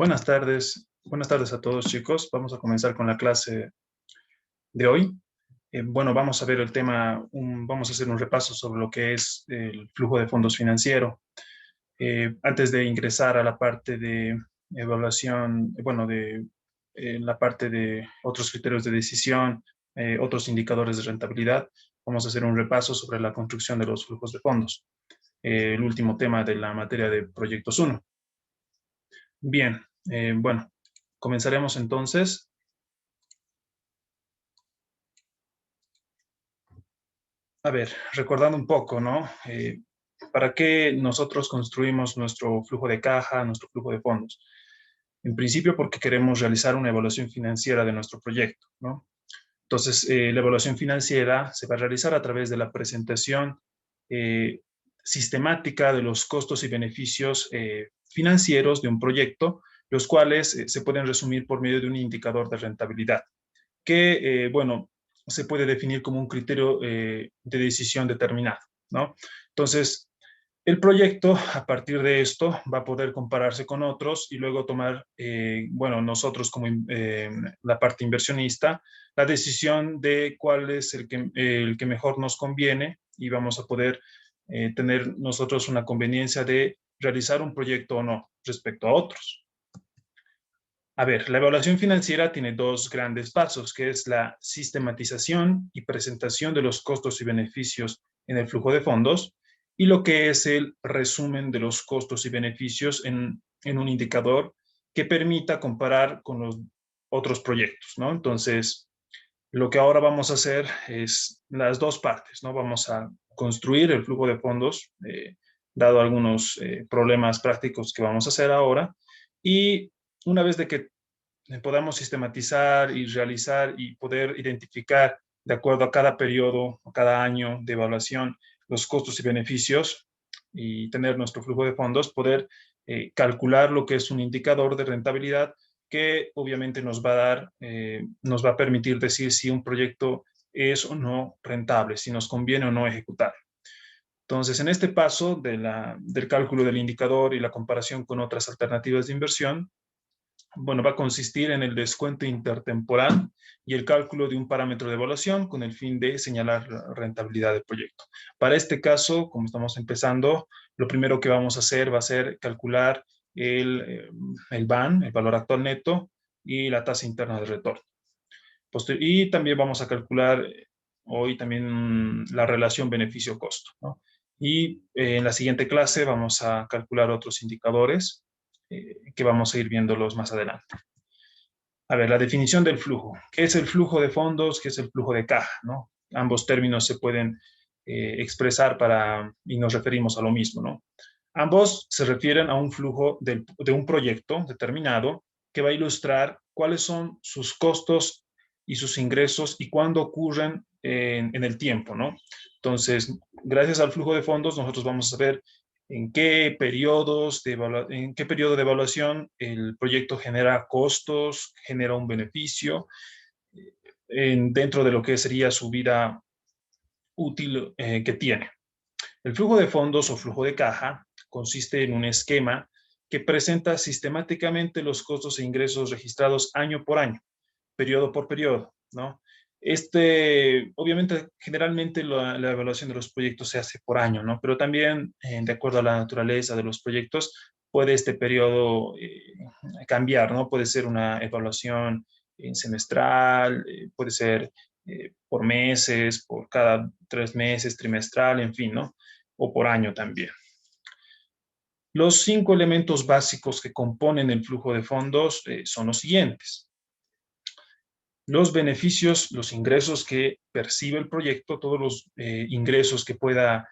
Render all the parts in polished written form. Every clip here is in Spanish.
Buenas tardes a todos, chicos. Vamos a comenzar con la clase de hoy. Bueno, vamos a ver el tema, vamos a hacer un repaso sobre lo que es el flujo de fondos financiero. Antes de ingresar a la parte de evaluación, bueno, de la parte de otros criterios de decisión, otros indicadores de rentabilidad, vamos a hacer un repaso sobre la construcción de los flujos de fondos, el último tema de la materia de proyectos 1. Bien, bueno, comenzaremos entonces. A ver, recordando un poco, ¿no? ¿Para qué nosotros construimos nuestro flujo de caja, nuestro flujo de fondos? En principio porque queremos realizar una evaluación financiera de nuestro proyecto, ¿no? Entonces, la evaluación financiera se va a realizar a través de la presentación eh, sistemática de los costos y beneficios financieros de un proyecto, los cuales se pueden resumir por medio de un indicador de rentabilidad que, bueno, se puede definir como un criterio de decisión determinado, ¿no? Entonces, el proyecto, a partir de esto, va a poder compararse con otros y luego tomar, bueno, nosotros como la parte inversionista, la decisión de cuál es el que mejor nos conviene y vamos a poder tener nosotros una conveniencia de realizar un proyecto o no respecto a otros. A ver, la evaluación financiera tiene dos grandes pasos, que es la sistematización y presentación de los costos y beneficios en el flujo de fondos y lo que es el resumen de los costos y beneficios en un indicador que permita comparar con los otros proyectos, ¿no? Entonces, lo que ahora vamos a hacer es las dos partes, ¿no? Vamos a construir el flujo de fondos, dado algunos problemas prácticos que vamos a hacer ahora, y una vez de que podamos sistematizar y realizar y poder identificar de acuerdo a cada periodo o cada año de evaluación los costos y beneficios y tener nuestro flujo de fondos, poder calcular lo que es un indicador de rentabilidad que obviamente nos va a dar, nos va a permitir decir si un proyecto es o no rentable, si nos conviene o no ejecutar. Entonces, en este paso del cálculo del indicador y la comparación con otras alternativas de inversión, bueno, va a consistir en el descuento intertemporal y el cálculo de un parámetro de evaluación con el fin de señalar la rentabilidad del proyecto. Para este caso, como estamos empezando, lo primero que vamos a hacer va a ser calcular el BAN, el valor actual neto, y la tasa interna de retorno. Y también vamos a calcular hoy también la relación beneficio-costo, ¿no? Y en la siguiente clase vamos a calcular otros indicadores que vamos a ir viéndolos más adelante. A ver, la definición del flujo. ¿Qué es el flujo de fondos? ¿Qué es el flujo de caja? ¿No? Ambos términos se pueden expresar y nos referimos a lo mismo, ¿no? Ambos se refieren a un flujo de un proyecto determinado que va a ilustrar cuáles son sus costos y sus ingresos y cuándo ocurren en el tiempo, ¿no? Entonces, gracias al flujo de fondos, nosotros vamos a ver en qué en qué periodo de evaluación el proyecto genera costos, genera un beneficio, dentro de lo que sería su vida útil que tiene. El flujo de fondos o flujo de caja consiste en un esquema que presenta sistemáticamente los costos e ingresos registrados año por año, periodo por periodo, ¿no? Obviamente, generalmente la evaluación de los proyectos se hace por año, ¿no? Pero también, de acuerdo a la naturaleza de los proyectos, puede este periodo cambiar, ¿no? Puede ser una evaluación semestral, puede ser por meses, por cada 3 meses, trimestral, en fin, ¿no? O por año también. Los 5 elementos básicos que componen el flujo de fondos son los siguientes: los beneficios, los ingresos que percibe el proyecto, todos los ingresos que pueda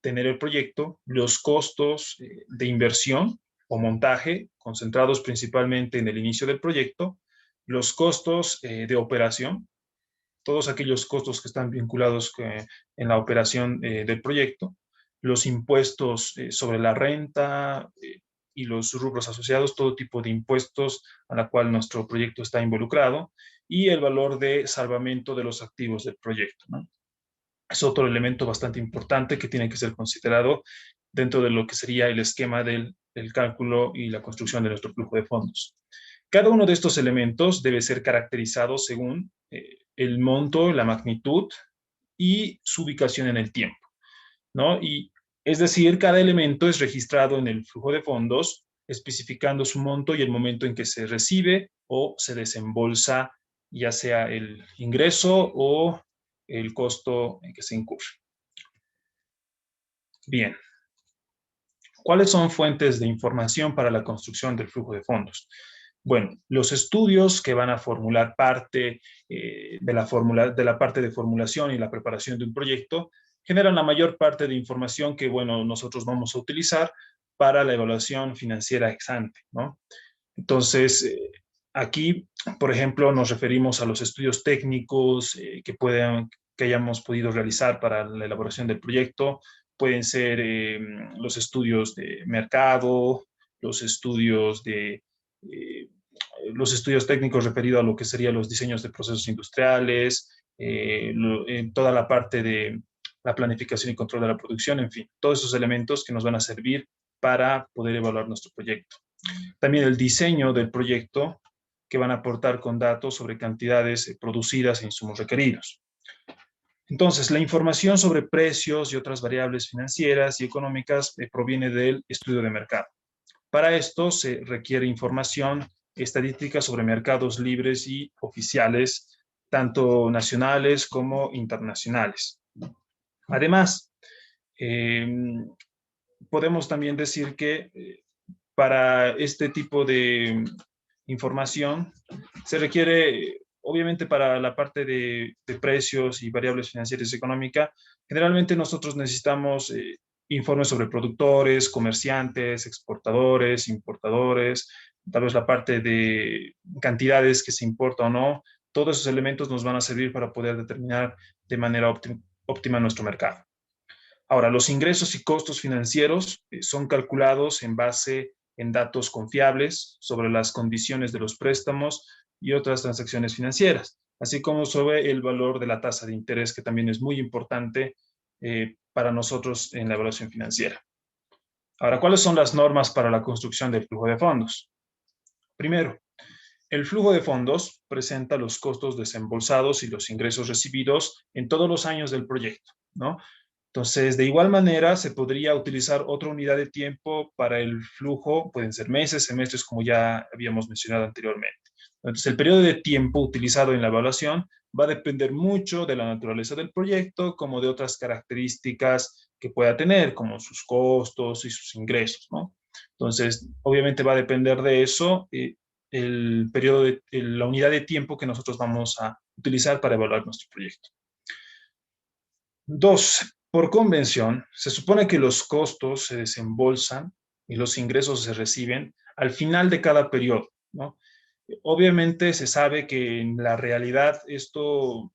tener el proyecto, los costos de inversión o montaje, concentrados principalmente en el inicio del proyecto, los costos de operación, todos aquellos costos que están vinculados en la operación del proyecto, los impuestos sobre la renta y los rubros asociados, todo tipo de impuestos a la cual nuestro proyecto está involucrado, y el valor de salvamento de los activos del proyecto, ¿no? Es otro elemento bastante importante que tiene que ser considerado dentro de lo que sería el esquema del el cálculo y la construcción de nuestro flujo de fondos. Cada uno de estos elementos debe ser caracterizado según el monto, la magnitud y su ubicación en el tiempo, ¿no? Y es decir, cada elemento es registrado en el flujo de fondos, especificando su monto y el momento en que se recibe o se desembolsa, ya sea el ingreso o el costo en que se incurre. Bien, ¿cuáles son fuentes de información para la construcción del flujo de fondos? Bueno, los estudios que van a formular parte de la parte de formulación y la preparación de un proyecto generan la mayor parte de información que, bueno, nosotros vamos a utilizar para la evaluación financiera ex ante, ¿no? Entonces, aquí, por ejemplo, nos referimos a los estudios técnicos que hayamos podido realizar para la elaboración del proyecto. Pueden ser los estudios de mercado, los estudios de los estudios técnicos referidos a lo que serían los diseños de procesos industriales, toda la parte de la planificación y control de la producción, en fin, todos esos elementos que nos van a servir para poder evaluar nuestro proyecto. También el diseño del proyecto, que van a aportar con datos sobre cantidades producidas e insumos requeridos. Entonces, la información sobre precios y otras variables financieras y económicas proviene del estudio de mercado. Para esto se requiere información estadística sobre mercados libres y oficiales, tanto nacionales como internacionales. Además, podemos también decir que para este tipo de información se requiere, obviamente para la parte de precios y variables financieras y económicas, generalmente nosotros necesitamos informes sobre productores, comerciantes, exportadores, importadores, tal vez la parte de cantidades que se importa o no. Todos esos elementos nos van a servir para poder determinar de manera óptima nuestro mercado. Ahora, los ingresos y costos financieros son calculados en base en datos confiables sobre las condiciones de los préstamos y otras transacciones financieras, así como sobre el valor de la tasa de interés, que también es muy importante para nosotros en la evaluación financiera. Ahora, ¿cuáles son las normas para la construcción del flujo de fondos? Primero, el flujo de fondos presenta los costos desembolsados y los ingresos recibidos en todos los años del proyecto, ¿no? Entonces, de igual manera, se podría utilizar otra unidad de tiempo para el flujo, pueden ser meses, semestres, como ya habíamos mencionado anteriormente. Entonces, el periodo de tiempo utilizado en la evaluación va a depender mucho de la naturaleza del proyecto, como de otras características que pueda tener, como sus costos y sus ingresos, ¿no? Entonces, obviamente va a depender de eso el periodo la unidad de tiempo que nosotros vamos a utilizar para evaluar nuestro proyecto. Dos, por convención, se supone que los costos se desembolsan y los ingresos se reciben al final de cada periodo, ¿no? Obviamente se sabe que en la realidad esto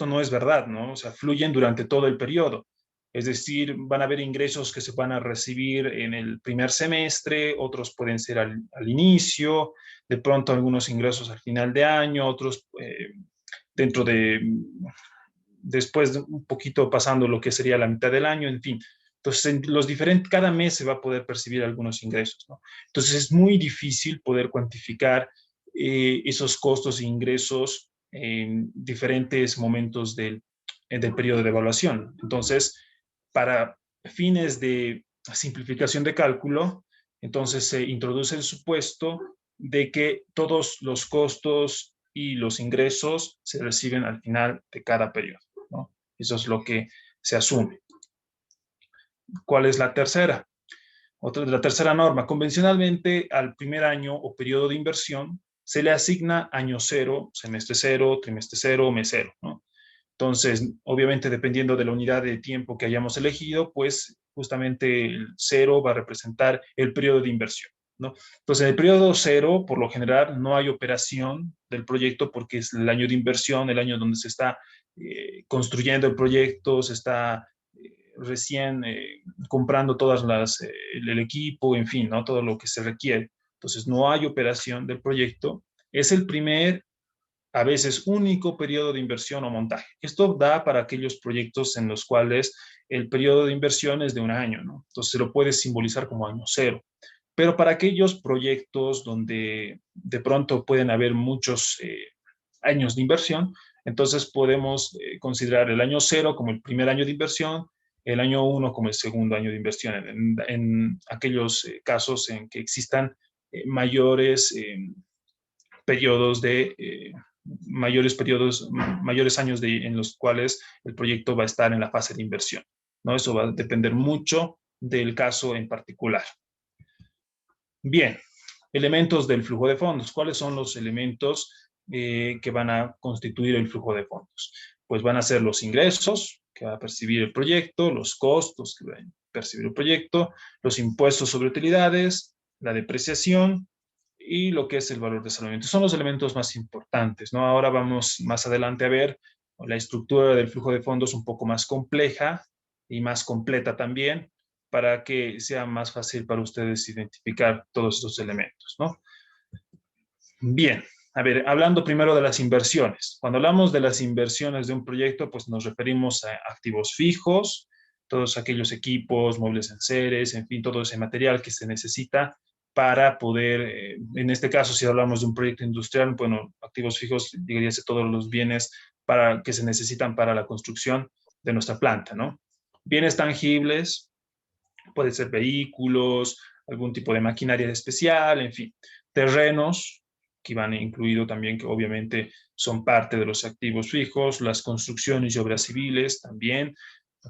no es verdad, ¿no? O sea, fluyen durante todo el periodo. Es decir, van a haber ingresos que se van a recibir en el primer semestre, otros pueden ser al inicio, de pronto algunos ingresos al final de año, otros dentro de después de un poquito pasando lo que sería la mitad del año, en fin. Entonces, cada mes se va a poder percibir algunos ingresos, ¿no? Entonces, es muy difícil poder cuantificar esos costos e ingresos en diferentes momentos del periodo de evaluación. Entonces, para fines de simplificación de cálculo, entonces se introduce el supuesto de que todos los costos y los ingresos se reciben al final de cada periodo, ¿no? Eso es lo que se asume. ¿Cuál es la tercera? La tercera norma. Convencionalmente, al primer año o periodo de inversión se le asigna año cero, semestre cero, trimestre cero, mes cero, ¿no? Entonces, obviamente, dependiendo de la unidad de tiempo que hayamos elegido, pues justamente el cero va a representar el periodo de inversión, ¿no? Entonces, en el periodo cero, por lo general, no hay operación del proyecto porque es el año de inversión, el año donde se está construyendo el proyecto, se está recién comprando el equipo, en fin, ¿no? Todo lo que se requiere. Entonces, no hay operación del proyecto. Es el primer, a veces único periodo de inversión o montaje. Esto da para aquellos proyectos en los cuales el periodo de inversión es de un año, ¿no? Entonces se lo puede simbolizar como año cero. Pero para aquellos proyectos donde de pronto pueden haber muchos años de inversión, entonces podemos considerar el año cero como el primer año de inversión, el año uno como el segundo año de inversión, en aquellos casos en que existan mayores periodos de mayores años en los cuales el proyecto va a estar en la fase de inversión, ¿no? Eso va a depender mucho del caso en particular. Bien, elementos del flujo de fondos. ¿Cuáles son los elementos que van a constituir el flujo de fondos? Pues van a ser los ingresos que va a percibir el proyecto, los costos que va a percibir el proyecto, los impuestos sobre utilidades, la depreciación y lo que es el valor de salvamento. Son los elementos más importantes, ¿no? Ahora vamos más adelante a ver la estructura del flujo de fondos un poco más compleja y más completa también, para que sea más fácil para ustedes identificar todos estos elementos, ¿no? Bien, a ver, hablando primero de las inversiones. Cuando hablamos de las inversiones de un proyecto, pues nos referimos a activos fijos, todos aquellos equipos, muebles enseres, en fin, todo ese material que se necesita para poder, en este caso, si hablamos de un proyecto industrial, bueno, activos fijos, diríase todos los bienes que se necesitan para la construcción de nuestra planta, ¿no? Bienes tangibles, puede ser vehículos, algún tipo de maquinaria especial, en fin, terrenos que van incluido también, que obviamente son parte de los activos fijos, las construcciones y obras civiles también,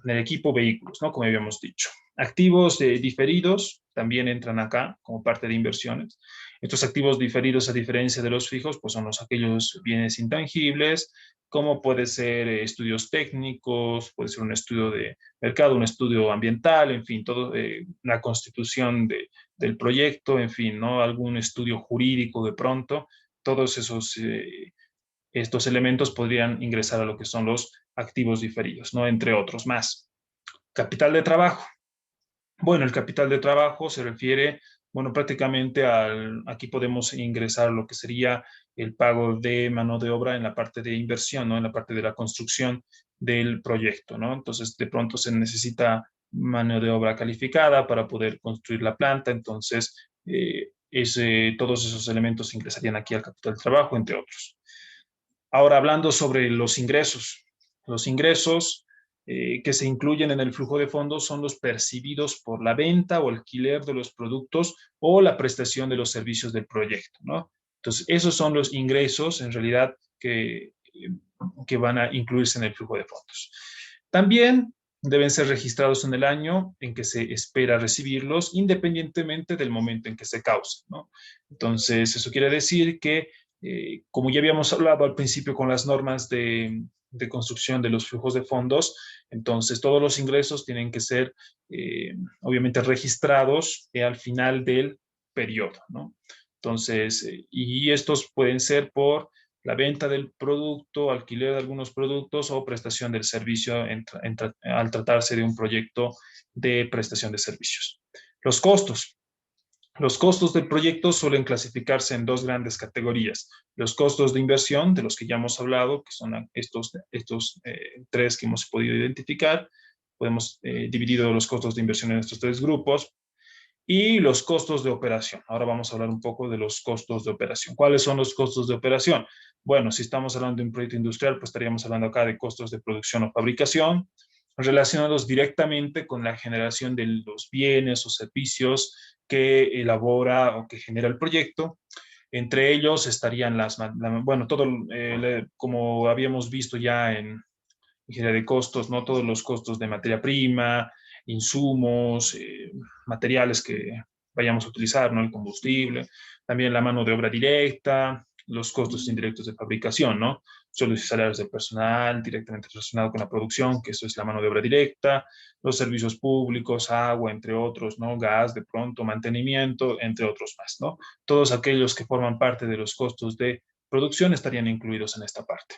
el equipo, vehículos, ¿no? Como habíamos dicho. Activos diferidos también entran acá como parte de inversiones. Estos activos diferidos, a diferencia de los fijos, pues son aquellos bienes intangibles, como puede ser estudios técnicos, puede ser un estudio de mercado, un estudio ambiental, en fin, todo, la constitución del proyecto, en fin, ¿no? Algún estudio jurídico de pronto, todos estos elementos podrían ingresar a lo que son los activos diferidos, ¿no? Entre otros más. Capital de trabajo. Bueno, el capital de trabajo se refiere, bueno, prácticamente aquí podemos ingresar lo que sería el pago de mano de obra en la parte de inversión, ¿no? En la parte de la construcción del proyecto, ¿no? Entonces, de pronto se necesita mano de obra calificada para poder construir la planta, entonces, todos esos elementos ingresarían aquí al capital de trabajo, entre otros. Ahora, hablando sobre los ingresos que se incluyen en el flujo de fondos son los percibidos por la venta o alquiler de los productos o la prestación de los servicios del proyecto, ¿no? Entonces, esos son los ingresos en realidad que van a incluirse en el flujo de fondos. También deben ser registrados en el año en que se espera recibirlos, independientemente del momento en que se causen, ¿no? Entonces, eso quiere decir que como ya habíamos hablado al principio con las normas de construcción de los flujos de fondos, entonces todos los ingresos tienen que ser obviamente registrados al final del periodo, ¿no? Entonces, y estos pueden ser por la venta del producto, alquiler de algunos productos o prestación del servicio al tratarse de un proyecto de prestación de servicios. Los costos. Los costos del proyecto suelen clasificarse en dos grandes categorías. Los costos de inversión, de los que ya hemos hablado, que son estos tres que hemos podido identificar. Podemos dividir los costos de inversión en estos tres grupos. Y los costos de operación. Ahora vamos a hablar un poco de los costos de operación. ¿Cuáles son los costos de operación? Bueno, si estamos hablando de un proyecto industrial, pues estaríamos hablando acá de costos de producción o fabricación, relacionados directamente con la generación de los bienes o servicios que elabora o que genera el proyecto. Entre ellos estarían bueno, todo, como habíamos visto ya en ingeniería de costos, ¿no? Todos los costos de materia prima, insumos, materiales que vayamos a utilizar, ¿no? El combustible, también la mano de obra directa, los costos indirectos de fabricación, ¿no? Sueldos y salarios del personal directamente relacionado con la producción, que eso es la mano de obra directa, los servicios públicos, agua, entre otros, ¿no? Gas, de pronto, mantenimiento, entre otros más, ¿no? Todos aquellos que forman parte de los costos de producción estarían incluidos en esta parte.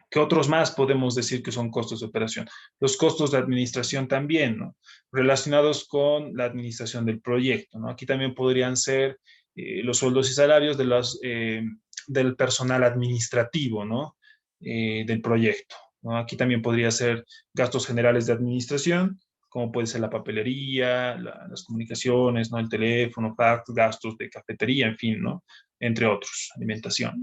¿Qué otros más podemos decir que son costos de operación? Los costos de administración también, ¿no? Relacionados con la administración del proyecto, ¿no? Aquí también podrían ser los sueldos y salarios del personal administrativo, ¿no? Del proyecto. ¿no? Aquí también podría ser gastos generales de administración, como puede ser la papelería, las comunicaciones, ¿no? El teléfono, fax, gastos de cafetería, en fin, ¿no? Entre otros, alimentación.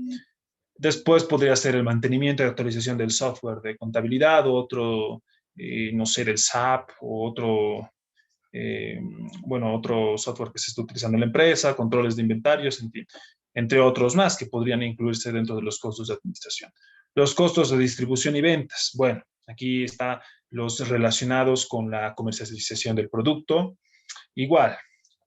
Después podría ser el mantenimiento y actualización del software de contabilidad, o otro, no sé, del SAP, o otro, eh, bueno, otro software que se está utilizando en la empresa, controles de inventarios, en fin, entre otros más que podrían incluirse dentro de los costos de administración. Los costos de distribución y ventas. Bueno, aquí están los relacionados con la comercialización del producto. Igual,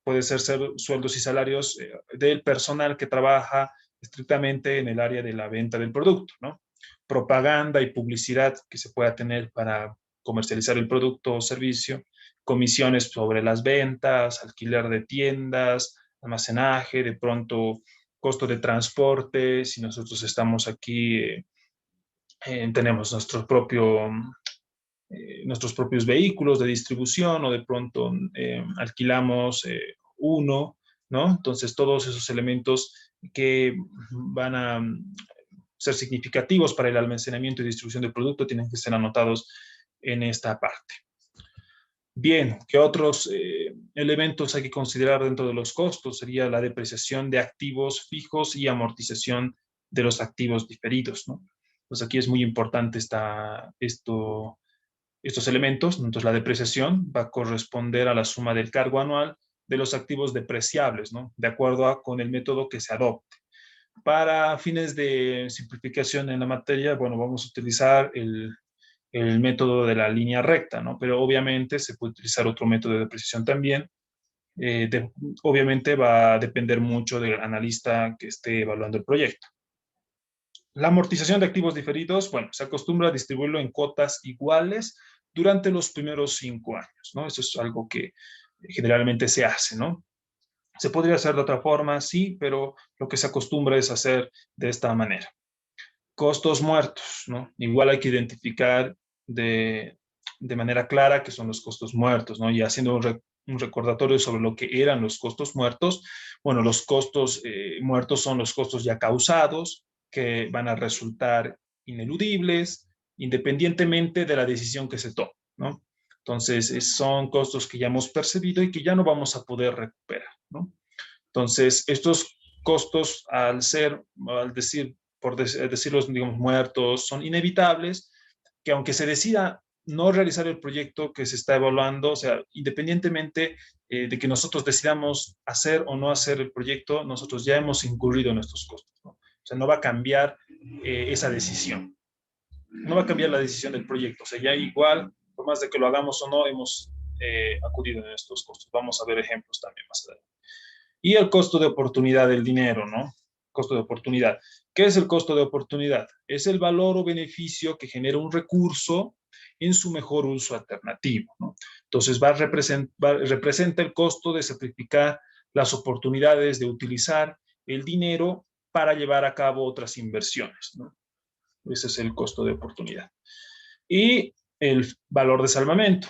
puede ser sueldos y salarios del personal que trabaja estrictamente en el área de la venta del producto, ¿no? Propaganda y publicidad que se pueda tener para comercializar el producto o servicio, comisiones sobre las ventas, alquiler de tiendas, almacenaje, de pronto costo de transporte, si nosotros estamos aquí, tenemos nuestros propios vehículos de distribución, o de pronto alquilamos uno, ¿no? Entonces, todos esos elementos que van a ser significativos para el almacenamiento y distribución del producto tienen que ser anotados en esta parte. Bien, ¿qué otros elementos hay que considerar dentro de los costos? Sería la depreciación de activos fijos y amortización de los activos diferidos, ¿no? Pues aquí es muy importante estos elementos. Entonces, la depreciación va a corresponder a la suma del cargo anual de los activos depreciables, ¿no? De acuerdo con el método que se adopte. Para fines de simplificación en la materia, bueno, vamos a utilizar el método de la línea recta, ¿no? Pero obviamente se puede utilizar otro método de depreciación también. Obviamente va a depender mucho del analista que esté evaluando el proyecto. La amortización de activos diferidos, bueno, se acostumbra a distribuirlo en cuotas iguales durante los primeros 5 años, ¿no? Eso es algo que generalmente se hace, ¿no? Se podría hacer de otra forma, sí, pero lo que se acostumbra es hacer de esta manera. Costos muertos, ¿no? Igual hay que identificar de manera clara qué son los costos muertos, ¿no? Y haciendo un recordatorio sobre lo que eran los costos muertos. Bueno, los costos muertos son los costos ya causados, que van a resultar ineludibles, independientemente de la decisión que se tome, ¿no? Entonces, son costos que ya hemos percibido y que ya no vamos a poder recuperar, ¿no? Entonces, estos costos, al decir, por decirlos, digamos, muertos, son inevitables, que aunque se decida no realizar el proyecto que se está evaluando, o sea, independientemente de que nosotros decidamos hacer o no hacer el proyecto, nosotros ya hemos incurrido en estos costos, ¿no? O sea, no va a cambiar esa decisión. No va a cambiar la decisión del proyecto. O sea, ya igual, por más de que lo hagamos o no, hemos acudido en estos costos. Vamos a ver ejemplos también más adelante. Y el costo de oportunidad del dinero, ¿no? Costo de oportunidad. ¿Qué es el costo de oportunidad? Es el valor o beneficio que genera un recurso en su mejor uso alternativo, ¿no? Entonces, representa el costo de sacrificar las oportunidades de utilizar el dinero para llevar a cabo otras inversiones, ¿no? Ese es el costo de oportunidad. Y el valor de salvamento,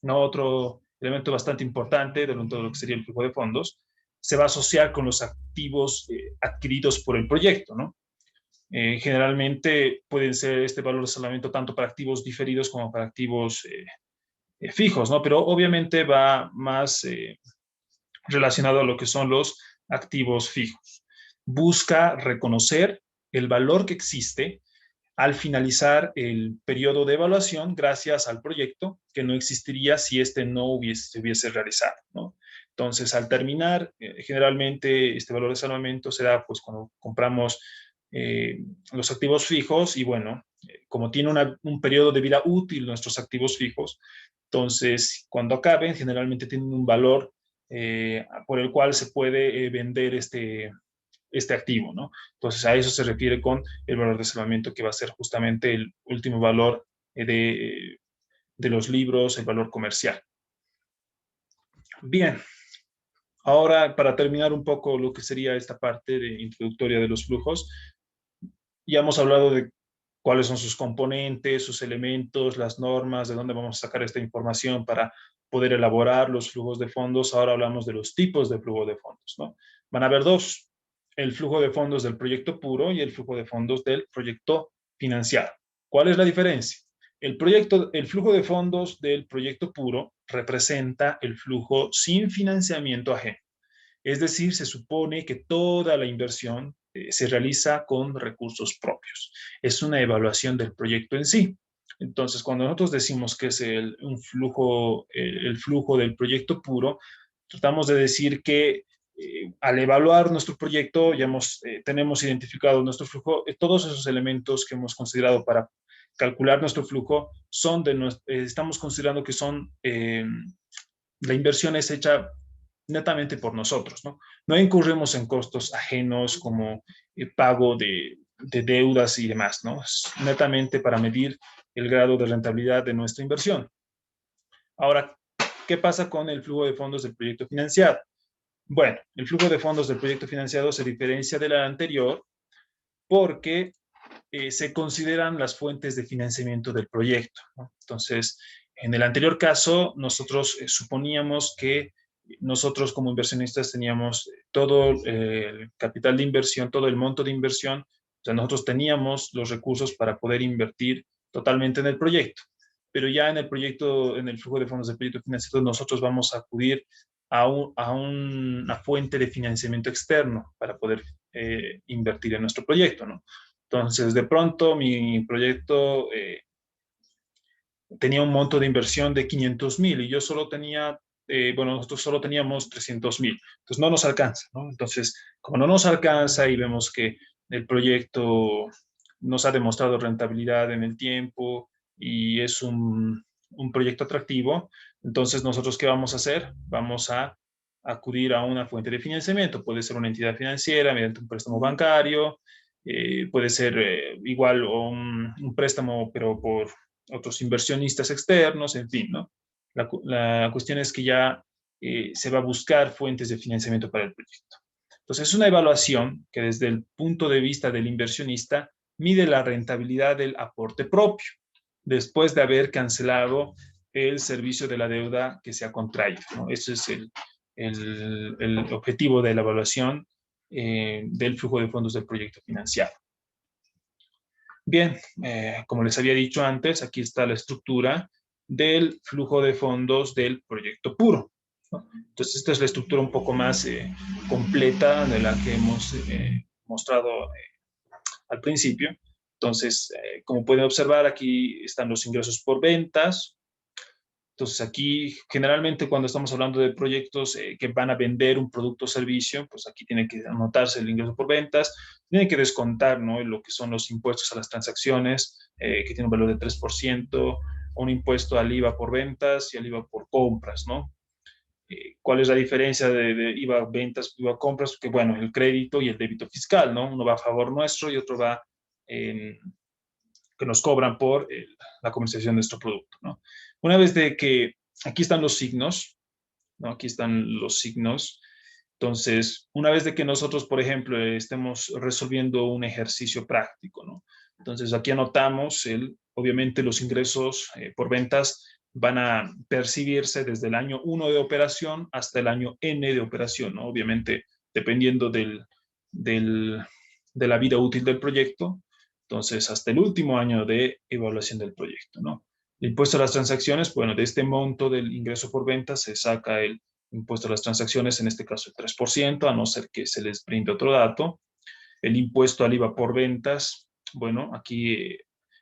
¿no? Otro elemento bastante importante dentro de lo que sería el flujo de fondos, se va a asociar con los activos adquiridos por el proyecto, ¿no? Generalmente pueden ser este valor de salvamento tanto para activos diferidos como para activos fijos, ¿no? Pero obviamente va más relacionado a lo que son los activos fijos. Busca reconocer el valor que existe al finalizar el periodo de evaluación gracias al proyecto, que no existiría si este no se hubiese realizado, ¿no? Entonces, al terminar, generalmente este valor de salvamento se da pues cuando compramos los activos fijos y bueno, como tiene un periodo de vida útil nuestros activos fijos, entonces cuando acaben generalmente tienen un valor por el cual se puede vender este activo, ¿no? Entonces, a eso se refiere con el valor de salvamento, que va a ser justamente el último valor de los libros, el valor comercial. Bien, ahora para terminar un poco lo que sería esta parte introductoria de los flujos, ya hemos hablado de cuáles son sus componentes, sus elementos, las normas, de dónde vamos a sacar esta información para poder elaborar los flujos de fondos. Ahora hablamos de los tipos de flujo de fondos, ¿no? Van a haber dos: el flujo de fondos del proyecto puro y el flujo de fondos del proyecto financiado. ¿Cuál es la diferencia? El flujo de fondos del proyecto puro representa el flujo sin financiamiento ajeno. Es decir, se supone que toda la inversión se realiza con recursos propios. Es una evaluación del proyecto en sí. Entonces, cuando nosotros decimos que es el flujo del proyecto puro, tratamos de decir que al evaluar nuestro proyecto, ya tenemos identificado nuestro flujo, todos esos elementos que hemos considerado para calcular nuestro flujo estamos considerando que la inversión es hecha netamente por nosotros, ¿no? No incurrimos en costos ajenos como pago de deudas y demás, ¿no? Es netamente para medir el grado de rentabilidad de nuestra inversión. Ahora, ¿qué pasa con el flujo de fondos del proyecto financiado? Bueno, el flujo de fondos del proyecto financiado se diferencia del anterior porque se consideran las fuentes de financiamiento del proyecto, ¿no? Entonces, en el anterior caso, nosotros suponíamos que nosotros como inversionistas teníamos todo el capital de inversión, todo el monto de inversión, o sea, nosotros teníamos los recursos para poder invertir totalmente en el proyecto. Pero ya en el proyecto, en el flujo de fondos del proyecto financiero, nosotros vamos a acudir a una fuente de financiamiento externo para poder invertir en nuestro proyecto, ¿no? Entonces, de pronto mi proyecto tenía un monto de inversión de 500,000 y yo solo tenía, bueno, nosotros solo teníamos 300,000. Entonces, no nos alcanza, ¿no? Entonces, como no nos alcanza y vemos que el proyecto nos ha demostrado rentabilidad en el tiempo y es un proyecto atractivo, entonces nosotros, ¿qué vamos a hacer? Vamos a acudir a una fuente de financiamiento. Puede ser una entidad financiera mediante un préstamo bancario, puede ser igual o un préstamo, pero por otros inversionistas externos, en fin, ¿no? La cuestión es que ya se va a buscar fuentes de financiamiento para el proyecto. Entonces, es una evaluación que desde el punto de vista del inversionista mide la rentabilidad del aporte propio, después de haber cancelado el servicio de la deuda que se ha contraído, ¿no? Ese es el objetivo de la evaluación del flujo de fondos del proyecto financiado. Bien, como les había dicho antes, aquí está la estructura del flujo de fondos del proyecto puro, ¿no? Entonces, esta es la estructura un poco más completa de la que hemos mostrado al principio. Entonces, como pueden observar, aquí están los ingresos por ventas. Entonces, aquí generalmente cuando estamos hablando de proyectos que van a vender un producto o servicio, pues aquí tiene que anotarse el ingreso por ventas, tiene que descontar, ¿no?, lo que son los impuestos a las transacciones, que tiene un valor de 3%, un impuesto al IVA por ventas y al IVA por compras, ¿no? ¿Cuál es la diferencia de IVA ventas, IVA compras? Porque, bueno, el crédito y el débito fiscal, ¿no? Uno va a favor nuestro y otro va en que nos cobran por la comercialización de nuestro producto, ¿no? Una vez de que aquí están los signos, ¿no? Aquí están los signos. Entonces, una vez de que nosotros, por ejemplo, estemos resolviendo un ejercicio práctico, ¿no? Entonces, aquí anotamos, obviamente, los ingresos por ventas van a percibirse desde el año 1 de operación hasta el año N de operación, ¿no? Obviamente, dependiendo de la vida útil del proyecto, entonces, hasta el último año de evaluación del proyecto, ¿no? El impuesto a las transacciones, bueno, de este monto del ingreso por venta se saca el impuesto a las transacciones, en este caso el 3%, a no ser que se les brinde otro dato. El impuesto al IVA por ventas, bueno, aquí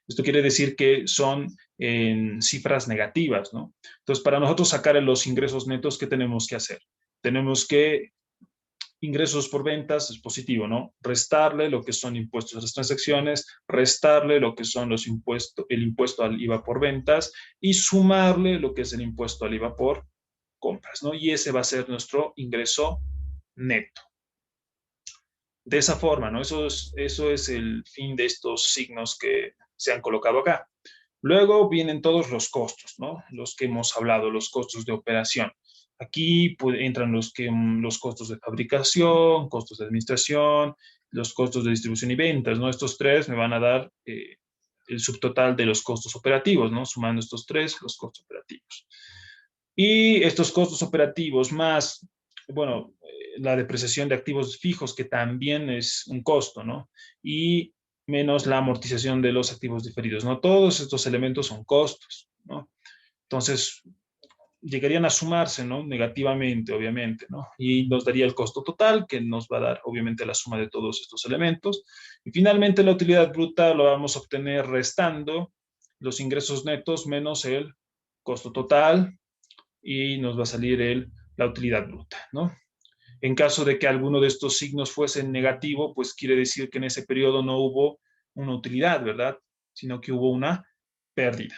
esto quiere decir que son en cifras negativas, ¿no? Entonces, para nosotros sacar los ingresos netos, ¿qué tenemos que hacer? Tenemos que ingresos por ventas es positivo, ¿no? Restarle lo que son impuestos a las transacciones, restarle lo que son el impuesto al IVA por ventas y sumarle lo que es el impuesto al IVA por compras, ¿no? Y ese va a ser nuestro ingreso neto. De esa forma, ¿no? Eso es el fin de estos signos que se han colocado acá. Luego vienen todos los costos, ¿no? Los que hemos hablado, los costos de operación. Aquí entran los costos de fabricación, costos de administración, los costos de distribución y ventas, ¿no? Estos tres me van a dar el subtotal de los costos operativos, ¿no? Sumando estos tres, los costos operativos. Y estos costos operativos más, bueno, la depreciación de activos fijos, que también es un costo, ¿no? Y menos la amortización de los activos diferidos, ¿no? Todos estos elementos son costos, ¿no? Entonces, llegarían a sumarse, ¿no? Negativamente, obviamente, ¿no? Y nos daría el costo total, que nos va a dar, obviamente, la suma de todos estos elementos. Y finalmente, la utilidad bruta lo vamos a obtener restando los ingresos netos menos el costo total y nos va a salir la utilidad bruta, ¿no? En caso de que alguno de estos signos fuese negativo, pues quiere decir que en ese periodo no hubo una utilidad, ¿verdad? Sino que hubo una pérdida.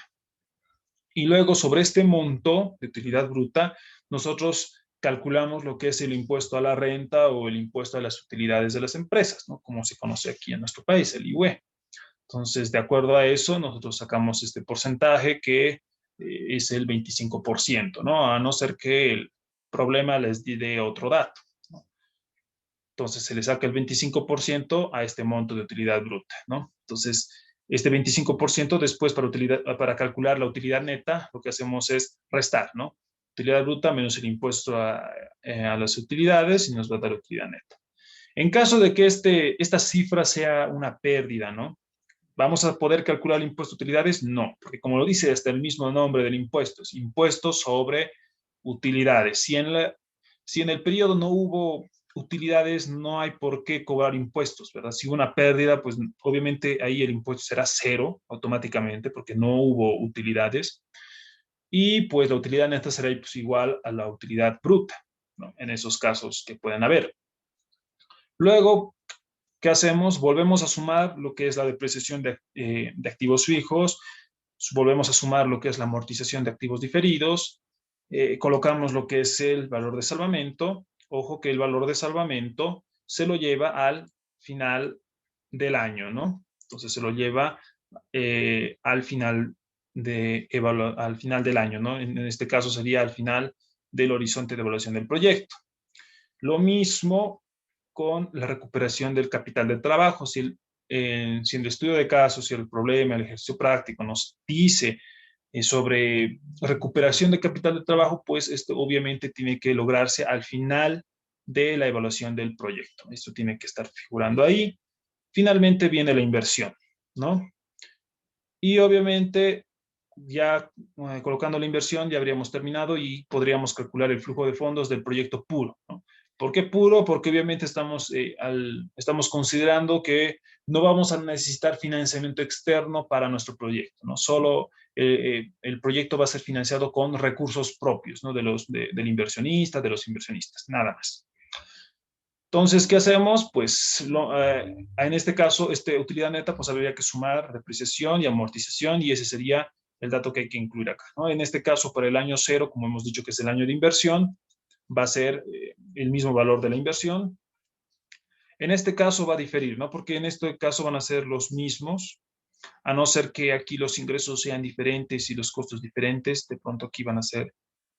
Y luego sobre este monto de utilidad bruta, nosotros calculamos lo que es el impuesto a la renta o el impuesto a las utilidades de las empresas, ¿no? Como se conoce aquí en nuestro país, el IUE. Entonces, de acuerdo a eso, nosotros sacamos este porcentaje que es el 25%, ¿no? A no ser que el problema les dé otro dato, ¿no? Entonces, se le saca el 25% a este monto de utilidad bruta, ¿no? Entonces, este 25% después para calcular la utilidad neta, lo que hacemos es restar, ¿no? Utilidad bruta menos el impuesto a las utilidades y nos va a dar utilidad neta. En caso de que esta cifra sea una pérdida, ¿no? ¿Vamos a poder calcular el impuesto de utilidades? No, porque como lo dice hasta el mismo nombre del impuesto, es impuesto sobre utilidades. Si en el periodo no hubo utilidades, no hay por qué cobrar impuestos, ¿verdad? Si hubo una pérdida, pues obviamente ahí el impuesto será cero automáticamente porque no hubo utilidades y pues la utilidad neta será pues, igual a la utilidad bruta, ¿no? En esos casos que pueden haber. Luego, ¿qué hacemos? Volvemos a sumar lo que es la depreciación de activos fijos, volvemos a sumar lo que es la amortización de activos diferidos, colocamos lo que es el valor de salvamento. Ojo que el valor de salvamento se lo lleva al final del año, ¿no? Entonces se lo lleva al final al final del año, ¿no? En este caso sería al final del horizonte de evaluación del proyecto. Lo mismo con la recuperación del capital de trabajo. Si en el estudio de casos, si el problema, el ejercicio práctico nos dice sobre recuperación de capital de trabajo, pues esto obviamente tiene que lograrse al final de la evaluación del proyecto. Esto tiene que estar figurando ahí. Finalmente viene la inversión, ¿no? Y obviamente ya colocando la inversión ya habríamos terminado y podríamos calcular el flujo de fondos del proyecto puro, ¿no? ¿Por qué puro? Porque obviamente estamos considerando que no vamos a necesitar financiamiento externo para nuestro proyecto, ¿no? Solo el proyecto va a ser financiado con recursos propios, ¿no? Del inversionista, de los inversionistas, nada más. Entonces, ¿qué hacemos? Pues en este caso, utilidad neta, pues habría que sumar depreciación y amortización y ese sería el dato que hay que incluir acá, ¿no? En este caso, para el año cero, como hemos dicho que es el año de inversión, va a ser el mismo valor de la inversión. En este caso va a diferir, ¿no? Porque en este caso van a ser los mismos, a no ser que aquí los ingresos sean diferentes y los costos diferentes, de pronto aquí van a ser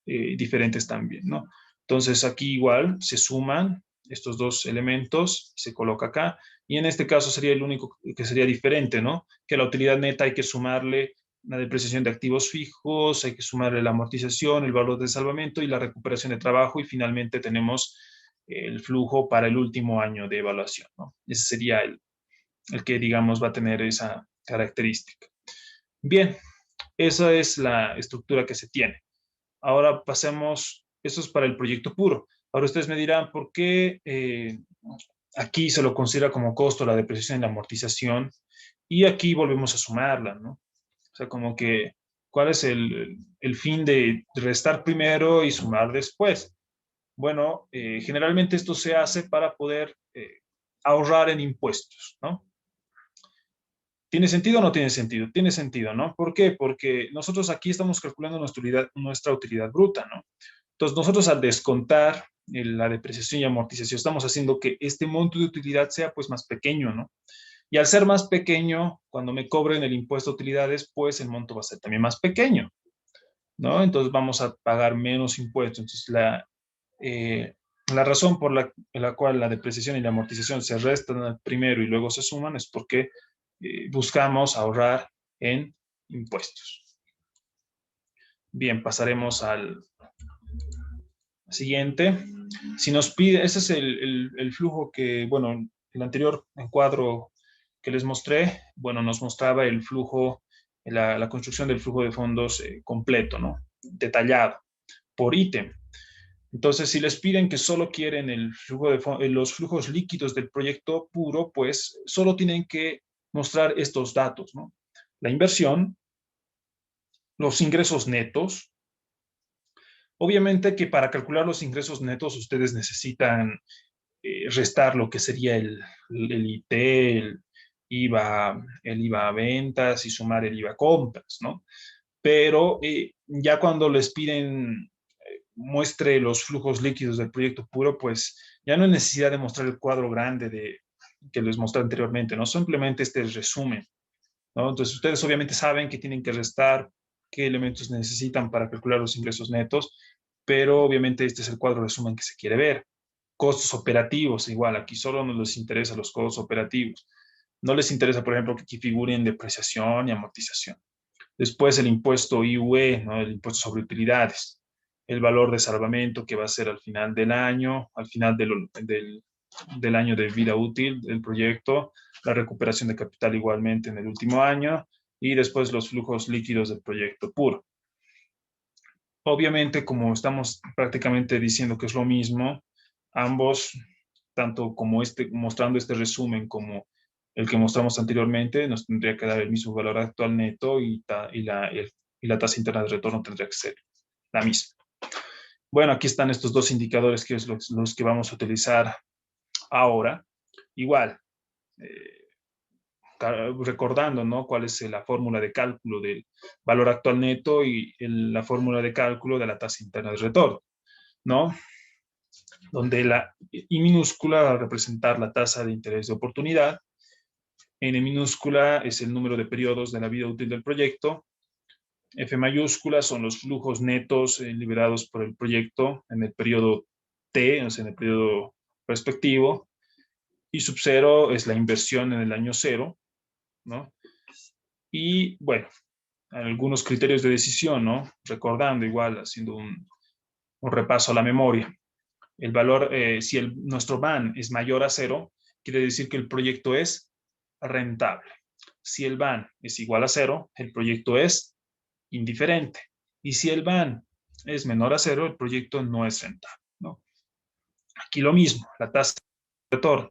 diferentes también, ¿no? Entonces aquí igual se suman estos dos elementos, se coloca acá, y en este caso sería el único que sería diferente, ¿no? Que la utilidad neta hay que sumarle la depreciación de activos fijos, hay que sumarle la amortización, el valor de salvamento y la recuperación de trabajo, y finalmente tenemos el flujo para el último año de evaluación, ¿no? Ese sería el que, digamos, va a tener esa característica. Bien, esa es la estructura que se tiene. Ahora pasemos, eso es para el proyecto puro. Ahora ustedes me dirán, ¿por qué aquí se lo considera como costo la depreciación y la amortización? Y aquí volvemos a sumarla, ¿no? O sea, como que, ¿cuál es el fin de restar primero y sumar después? Bueno, generalmente esto se hace para poder ahorrar en impuestos, ¿no? ¿Tiene sentido o no tiene sentido? Tiene sentido, ¿no? ¿Por qué? Porque nosotros aquí estamos calculando nuestra utilidad bruta, ¿no? Entonces, nosotros al descontar la depreciación y amortización, estamos haciendo que este monto de utilidad sea pues más pequeño, ¿no? Y al ser más pequeño, cuando me cobren el impuesto de utilidades, pues el monto va a ser también más pequeño, ¿no? Entonces vamos a pagar menos impuestos. Entonces, la razón por la cual la depreciación y la amortización se restan primero y luego se suman es porque buscamos ahorrar en impuestos. Bien, pasaremos al siguiente. Si nos pide, ese es el flujo que, bueno, el anterior cuadro que les mostré, bueno, nos mostraba el flujo, la construcción del flujo de fondos completo, ¿no? Detallado, por ítem. Entonces, si les piden que solo quieren el flujo los flujos líquidos del proyecto puro, pues solo tienen que mostrar estos datos, ¿no? La inversión, los ingresos netos. Obviamente que para calcular los ingresos netos ustedes necesitan restar lo que sería el IT, el IVA a ventas y sumar el IVA a compras, ¿no? Pero ya cuando les piden muestre los flujos líquidos del proyecto puro, pues ya no hay necesidad de mostrar el cuadro grande que les mostré anteriormente, ¿no? Simplemente este resumen, ¿no? Entonces ustedes obviamente saben que tienen que restar, qué elementos necesitan para calcular los ingresos netos, pero obviamente este es el cuadro resumen que se quiere ver. Costos operativos, igual, aquí solo nos les interesa los costos operativos. No les interesa, por ejemplo, que aquí figuren depreciación y amortización. Después el impuesto IUE, ¿no? El impuesto sobre utilidades. El valor de salvamento que va a ser al final del año, al final del año de vida útil del proyecto, la recuperación de capital igualmente en el último año y después los flujos líquidos del proyecto puro. Obviamente, como estamos prácticamente diciendo que es lo mismo, ambos, tanto como mostrando este resumen como el que mostramos anteriormente, nos tendría que dar el mismo valor actual neto y la tasa interna de retorno tendría que ser la misma. Bueno, aquí están estos dos indicadores que es los que vamos a utilizar ahora. Igual, eh, recordando, ¿no? Cuál es la fórmula de cálculo del valor actual neto y la fórmula de cálculo de la tasa interna de retorno, ¿no? Donde la I minúscula va a representar la tasa de interés de oportunidad, N minúscula es el número de periodos de la vida útil del proyecto, F mayúscula son los flujos netos liberados por el proyecto en el periodo T, o sea, en el periodo respectivo, y sub cero es la inversión en el año cero, ¿no? Y bueno, algunos criterios de decisión, ¿no? Recordando igual, haciendo un repaso a la memoria. El valor, si nuestro BAN es mayor a cero, quiere decir que el proyecto es rentable. Si el BAN es igual a cero, el proyecto es indiferente. Y si el BAN es menor a cero, el proyecto no es rentable, ¿no? Aquí lo mismo, la tasa de retorno.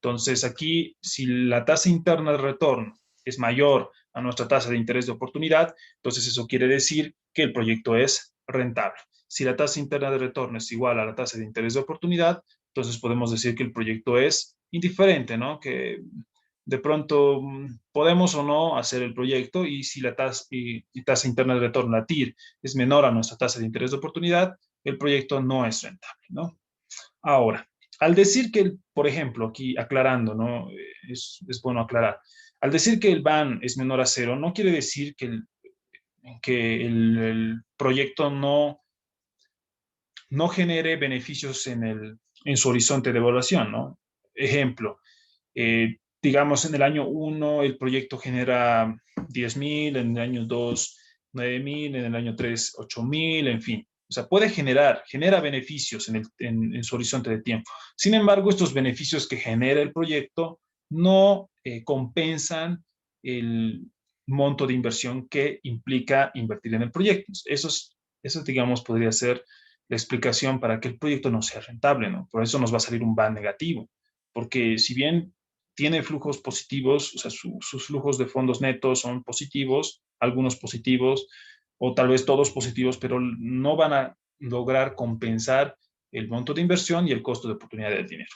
Entonces aquí, si la tasa interna de retorno es mayor a nuestra tasa de interés de oportunidad, entonces eso quiere decir que el proyecto es rentable. Si la tasa interna de retorno es igual a la tasa de interés de oportunidad, entonces podemos decir que el proyecto es indiferente, ¿no? Que de pronto podemos o no hacer el proyecto y si la tasa interna de retorno, la TIR, es menor a nuestra tasa de interés de oportunidad, el proyecto no es rentable, ¿no? Ahora, al decir que, por ejemplo, aquí aclarando, ¿no? Es bueno aclarar. Al decir que el BAN es menor a cero, no quiere decir que el proyecto no genere beneficios en su horizonte de evaluación, ¿no? Ejemplo, digamos en el año 1 el proyecto genera 10,000, en el año 2 9,000, en el año 3 8,000, en fin. O sea, genera beneficios en su horizonte de tiempo. Sin embargo, estos beneficios que genera el proyecto no compensan el monto de inversión que implica invertir en el proyecto. Eso, digamos, podría ser la explicación para que el proyecto no sea rentable, ¿no? Por eso nos va a salir un BAN negativo, porque si bien tiene flujos positivos, o sea, sus flujos de fondos netos son positivos, algunos positivos, o tal vez todos positivos, pero no van a lograr compensar el monto de inversión y el costo de oportunidad del dinero.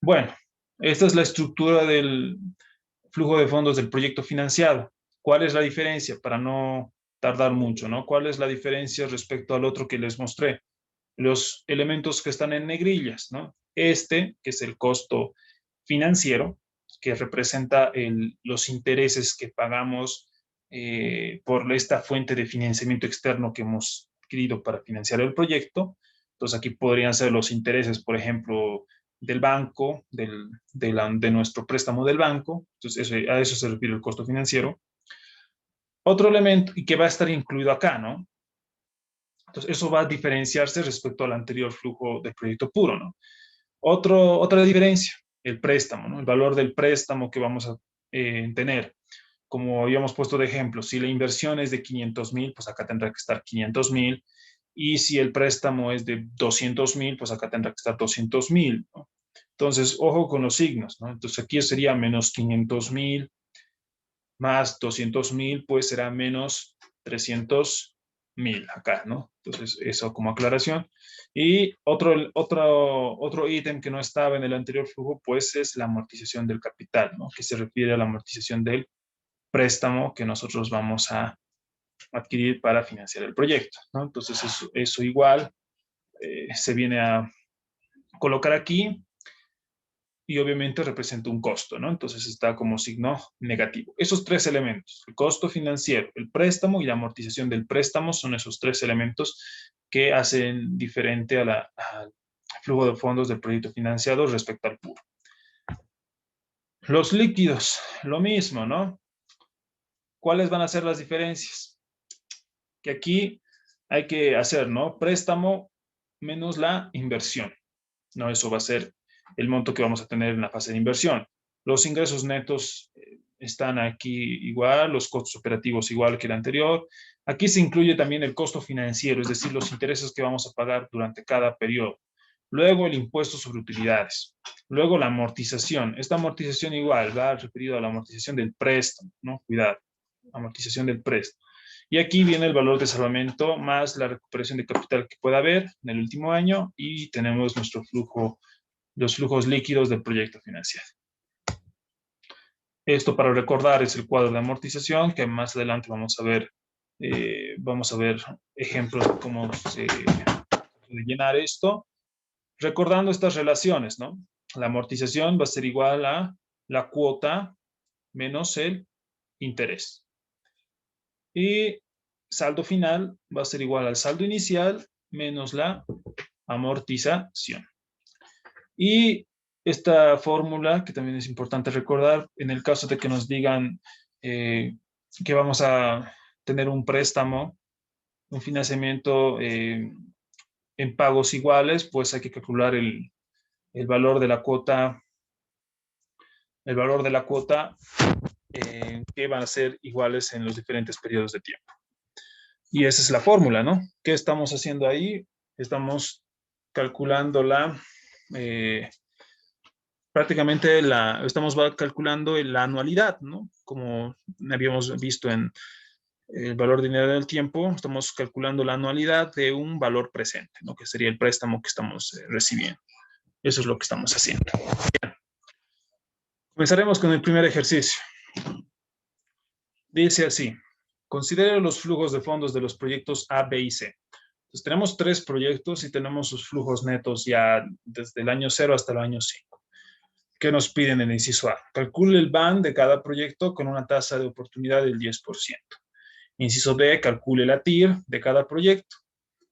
Bueno, esta es la estructura del flujo de fondos del proyecto financiado. ¿Cuál es la diferencia? Para no tardar mucho, ¿no? ¿Cuál es la diferencia respecto al otro que les mostré? Los elementos que están en negrillas, ¿no? Este, que es el costo financiero, que representa los intereses que pagamos por esta fuente de financiamiento externo que hemos adquirido para financiar el proyecto. Entonces aquí podrían ser los intereses, por ejemplo, del banco, de nuestro préstamo del banco. Entonces a eso se refiere el costo financiero. Otro elemento, y que va a estar incluido acá, ¿no? Entonces eso va a diferenciarse respecto al anterior flujo del proyecto puro, ¿no? Otra diferencia, el préstamo, ¿no? El valor del préstamo que vamos a tener. Como habíamos puesto de ejemplo, si la inversión es de 500,000, pues acá tendrá que estar 500,000. Y si el préstamo es de 200,000, pues acá tendrá que estar 200,000, ¿no? Entonces, ojo con los signos, ¿no? Entonces aquí sería menos 500,000 más 200,000, pues será menos 300,000 acá, ¿no? Entonces, eso como aclaración. Y otro ítem que no estaba en el anterior flujo, pues es la amortización del capital, ¿no? Que se refiere a la amortización del préstamo que nosotros vamos a adquirir para financiar el proyecto, ¿no? Entonces, eso igual se viene a colocar aquí y obviamente representa un costo, ¿no? Entonces está como signo negativo. Esos tres elementos, el costo financiero, el préstamo y la amortización del préstamo son esos tres elementos que hacen diferente al flujo de fondos del proyecto financiado respecto al puro. Los líquidos, lo mismo, ¿no? ¿Cuáles van a ser las diferencias? Que aquí hay que hacer, ¿no? Préstamo menos la inversión, ¿no? Eso va a ser el monto que vamos a tener en la fase de inversión. Los ingresos netos están aquí igual, los costos operativos igual que el anterior. Aquí se incluye también el costo financiero, es decir, los intereses que vamos a pagar durante cada periodo. Luego el impuesto sobre utilidades. Luego la amortización. Esta amortización igual va referido a la amortización del préstamo, ¿no? Cuidado, amortización del préstamo. Y aquí viene el valor de salvamento más la recuperación de capital que pueda haber en el último año y tenemos nuestro flujo, los flujos líquidos del proyecto financiero. Esto para recordar es el cuadro de amortización que más adelante vamos a ver ejemplos de cómo se puede llenar esto. Recordando estas relaciones, ¿no? La amortización va a ser igual a la cuota menos el interés. Y saldo final va a ser igual al saldo inicial menos la amortización. Y esta fórmula, que también es importante recordar, en el caso de que nos digan que vamos a tener un préstamo, un financiamiento en pagos iguales, pues hay que calcular el valor de la cuota, que van a ser iguales en los diferentes periodos de tiempo. Y esa es la fórmula, ¿no? ¿Qué estamos haciendo ahí? Estamos calculando estamos calculando la anualidad, ¿no? Como habíamos visto en el valor de dinero del tiempo, estamos calculando la anualidad de un valor presente, ¿no? Que sería el préstamo que estamos recibiendo. Eso es lo que estamos haciendo. Bien. Comenzaremos con el primer ejercicio. Dice así: considere los flujos de fondos de los proyectos A, B y C. Entonces, tenemos 3 proyectos y tenemos sus flujos netos ya desde el año 0 hasta el año 5. ¿Qué nos piden en el inciso A? Calcule el BAN de cada proyecto con una tasa de oportunidad del 10%. Inciso B, calcule la TIR de cada proyecto.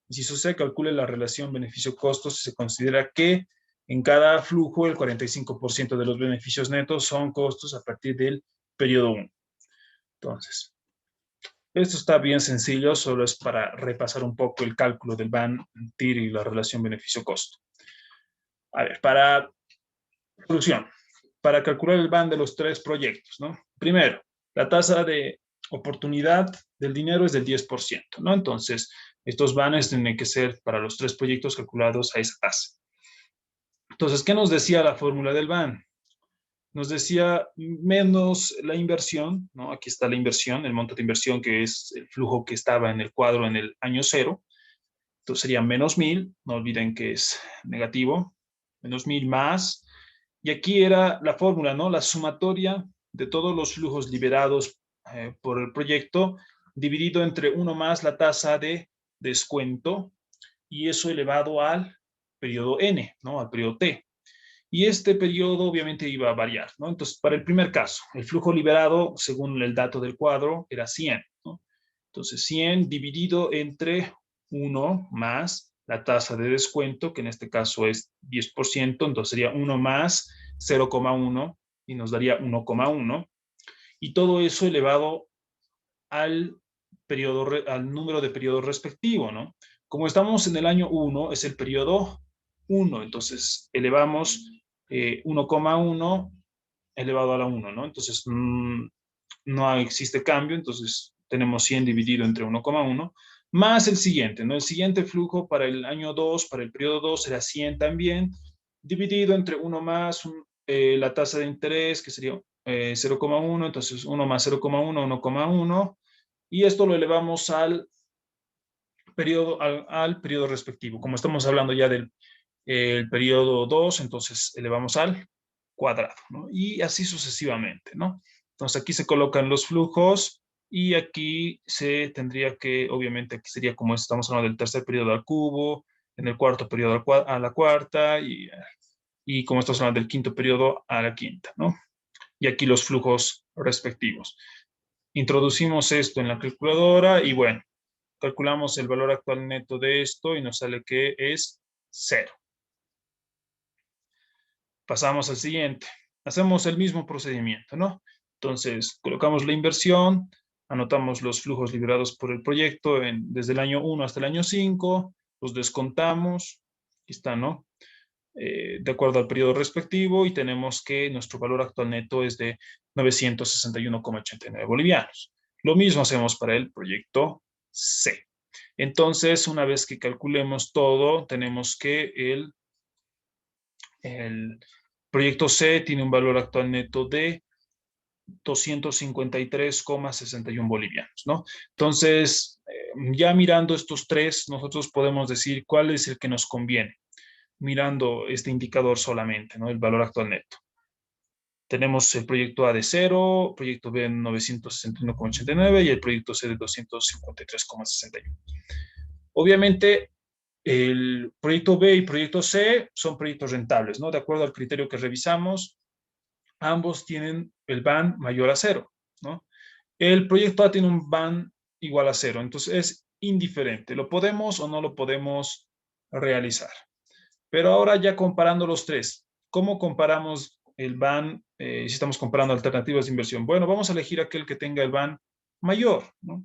Inciso C, calcule la relación beneficio-costo si se considera que en cada flujo el 45% de los beneficios netos son costos a partir del periodo 1. Entonces, esto está bien sencillo, solo es para repasar un poco el cálculo del BAN, TIR y la relación beneficio-costo. A ver, solución, para calcular el BAN de los 3 proyectos, ¿no? Primero, la tasa de oportunidad del dinero es del 10%, ¿no? Entonces, estos BANs tienen que ser para los 3 proyectos calculados a esa tasa. Entonces, ¿qué nos decía la fórmula del BAN? Nos decía menos la inversión, ¿no? Aquí está la inversión, el monto de inversión que es el flujo que estaba en el cuadro en el año 0. Entonces sería menos 1,000, no olviden que es negativo, menos 1,000 más. Y aquí era la fórmula, ¿no? La sumatoria de todos los flujos liberados por el proyecto dividido entre 1 más la tasa de descuento y eso elevado al periodo N, ¿no? Al periodo T. Y este periodo obviamente iba a variar, ¿no? Entonces, para el primer caso, el flujo liberado, según el dato del cuadro, era 100, ¿no? Entonces, 100 dividido entre 1 más la tasa de descuento, que en este caso es 10%, entonces sería 1 más 0,1 y nos daría 1,1. Y todo eso elevado al número de periodos respectivo, ¿no? Como estamos en el año 1, es el periodo 1, entonces elevamos 1,1 elevado a la 1, ¿no? Entonces, no existe cambio, entonces tenemos 100 dividido entre 1,1, más el siguiente, ¿no? El siguiente flujo para el año 2, para el periodo 2, será 100 también, dividido entre 1 más la tasa de interés, que sería 0,1, entonces 1 más 0,1, 1,1, y esto lo elevamos al periodo respectivo. Como estamos hablando ya del el periodo 2, entonces elevamos al cuadrado, ¿no? Y así sucesivamente, ¿no? Entonces aquí se colocan los flujos y aquí se tendría que, obviamente aquí sería como estamos hablando del tercer periodo al cubo, en el cuarto periodo a la cuarta y como estamos hablando del quinto periodo a la quinta, ¿no? Y aquí los flujos respectivos. Introducimos esto en la calculadora y bueno, calculamos el valor actual neto de esto y nos sale que es 0. Pasamos al siguiente. Hacemos el mismo procedimiento, ¿no? Entonces, colocamos la inversión, anotamos los flujos liberados por el proyecto desde el año 1 hasta el año 5, los descontamos, aquí está, ¿no? De acuerdo al periodo respectivo y tenemos que nuestro valor actual neto es de 961,89 bolivianos. Lo mismo hacemos para el proyecto C. Entonces, una vez que calculemos todo, tenemos que el proyecto C tiene un valor actual neto de 253,61 bolivianos, ¿no? Entonces, ya mirando estos tres, nosotros podemos decir cuál es el que nos conviene, mirando este indicador solamente, ¿no? El valor actual neto. Tenemos el proyecto A de 0, proyecto B de 961,89 y el proyecto C de 253,61. Obviamente, el proyecto B y proyecto C son proyectos rentables, ¿no? De acuerdo al criterio que revisamos, ambos tienen el BAN mayor a 0, ¿no? El proyecto A tiene un BAN igual a 0, entonces es indiferente, lo podemos o no lo podemos realizar. Pero ahora ya comparando los tres, ¿cómo comparamos el BAN si estamos comparando alternativas de inversión? Bueno, vamos a elegir aquel que tenga el BAN mayor, ¿no?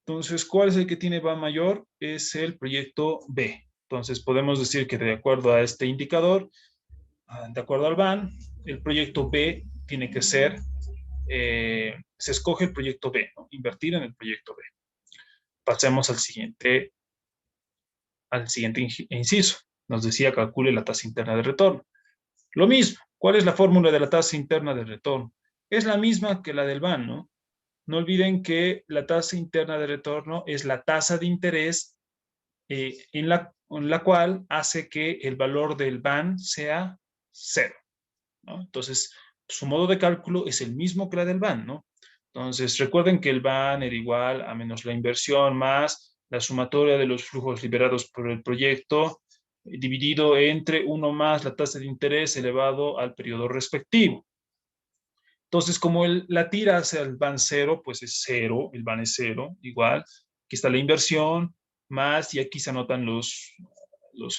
Entonces, ¿cuál es el que tiene BAN mayor? Es el proyecto B. Entonces, podemos decir que de acuerdo a este indicador, de acuerdo al BAN, el proyecto B tiene que ser, se escoge el proyecto B, ¿no? Invertir en el proyecto B. Pasemos al siguiente inciso. Nos decía calcule la tasa interna de retorno. Lo mismo, ¿cuál es la fórmula de la tasa interna de retorno? Es la misma que la del BAN, ¿no? No olviden que la tasa interna de retorno es la tasa de interés en la cual hace que el valor del BAN sea 0, ¿no? Entonces, su modo de cálculo es el mismo que la del BAN, ¿no? Entonces, recuerden que el BAN era igual a menos la inversión más la sumatoria de los flujos liberados por el proyecto dividido entre 1 más la tasa de interés elevado al periodo respectivo. Entonces, como la tira hacia el BAN 0, pues es 0, el BAN es 0, igual. Aquí está la inversión, más, y aquí se anotan los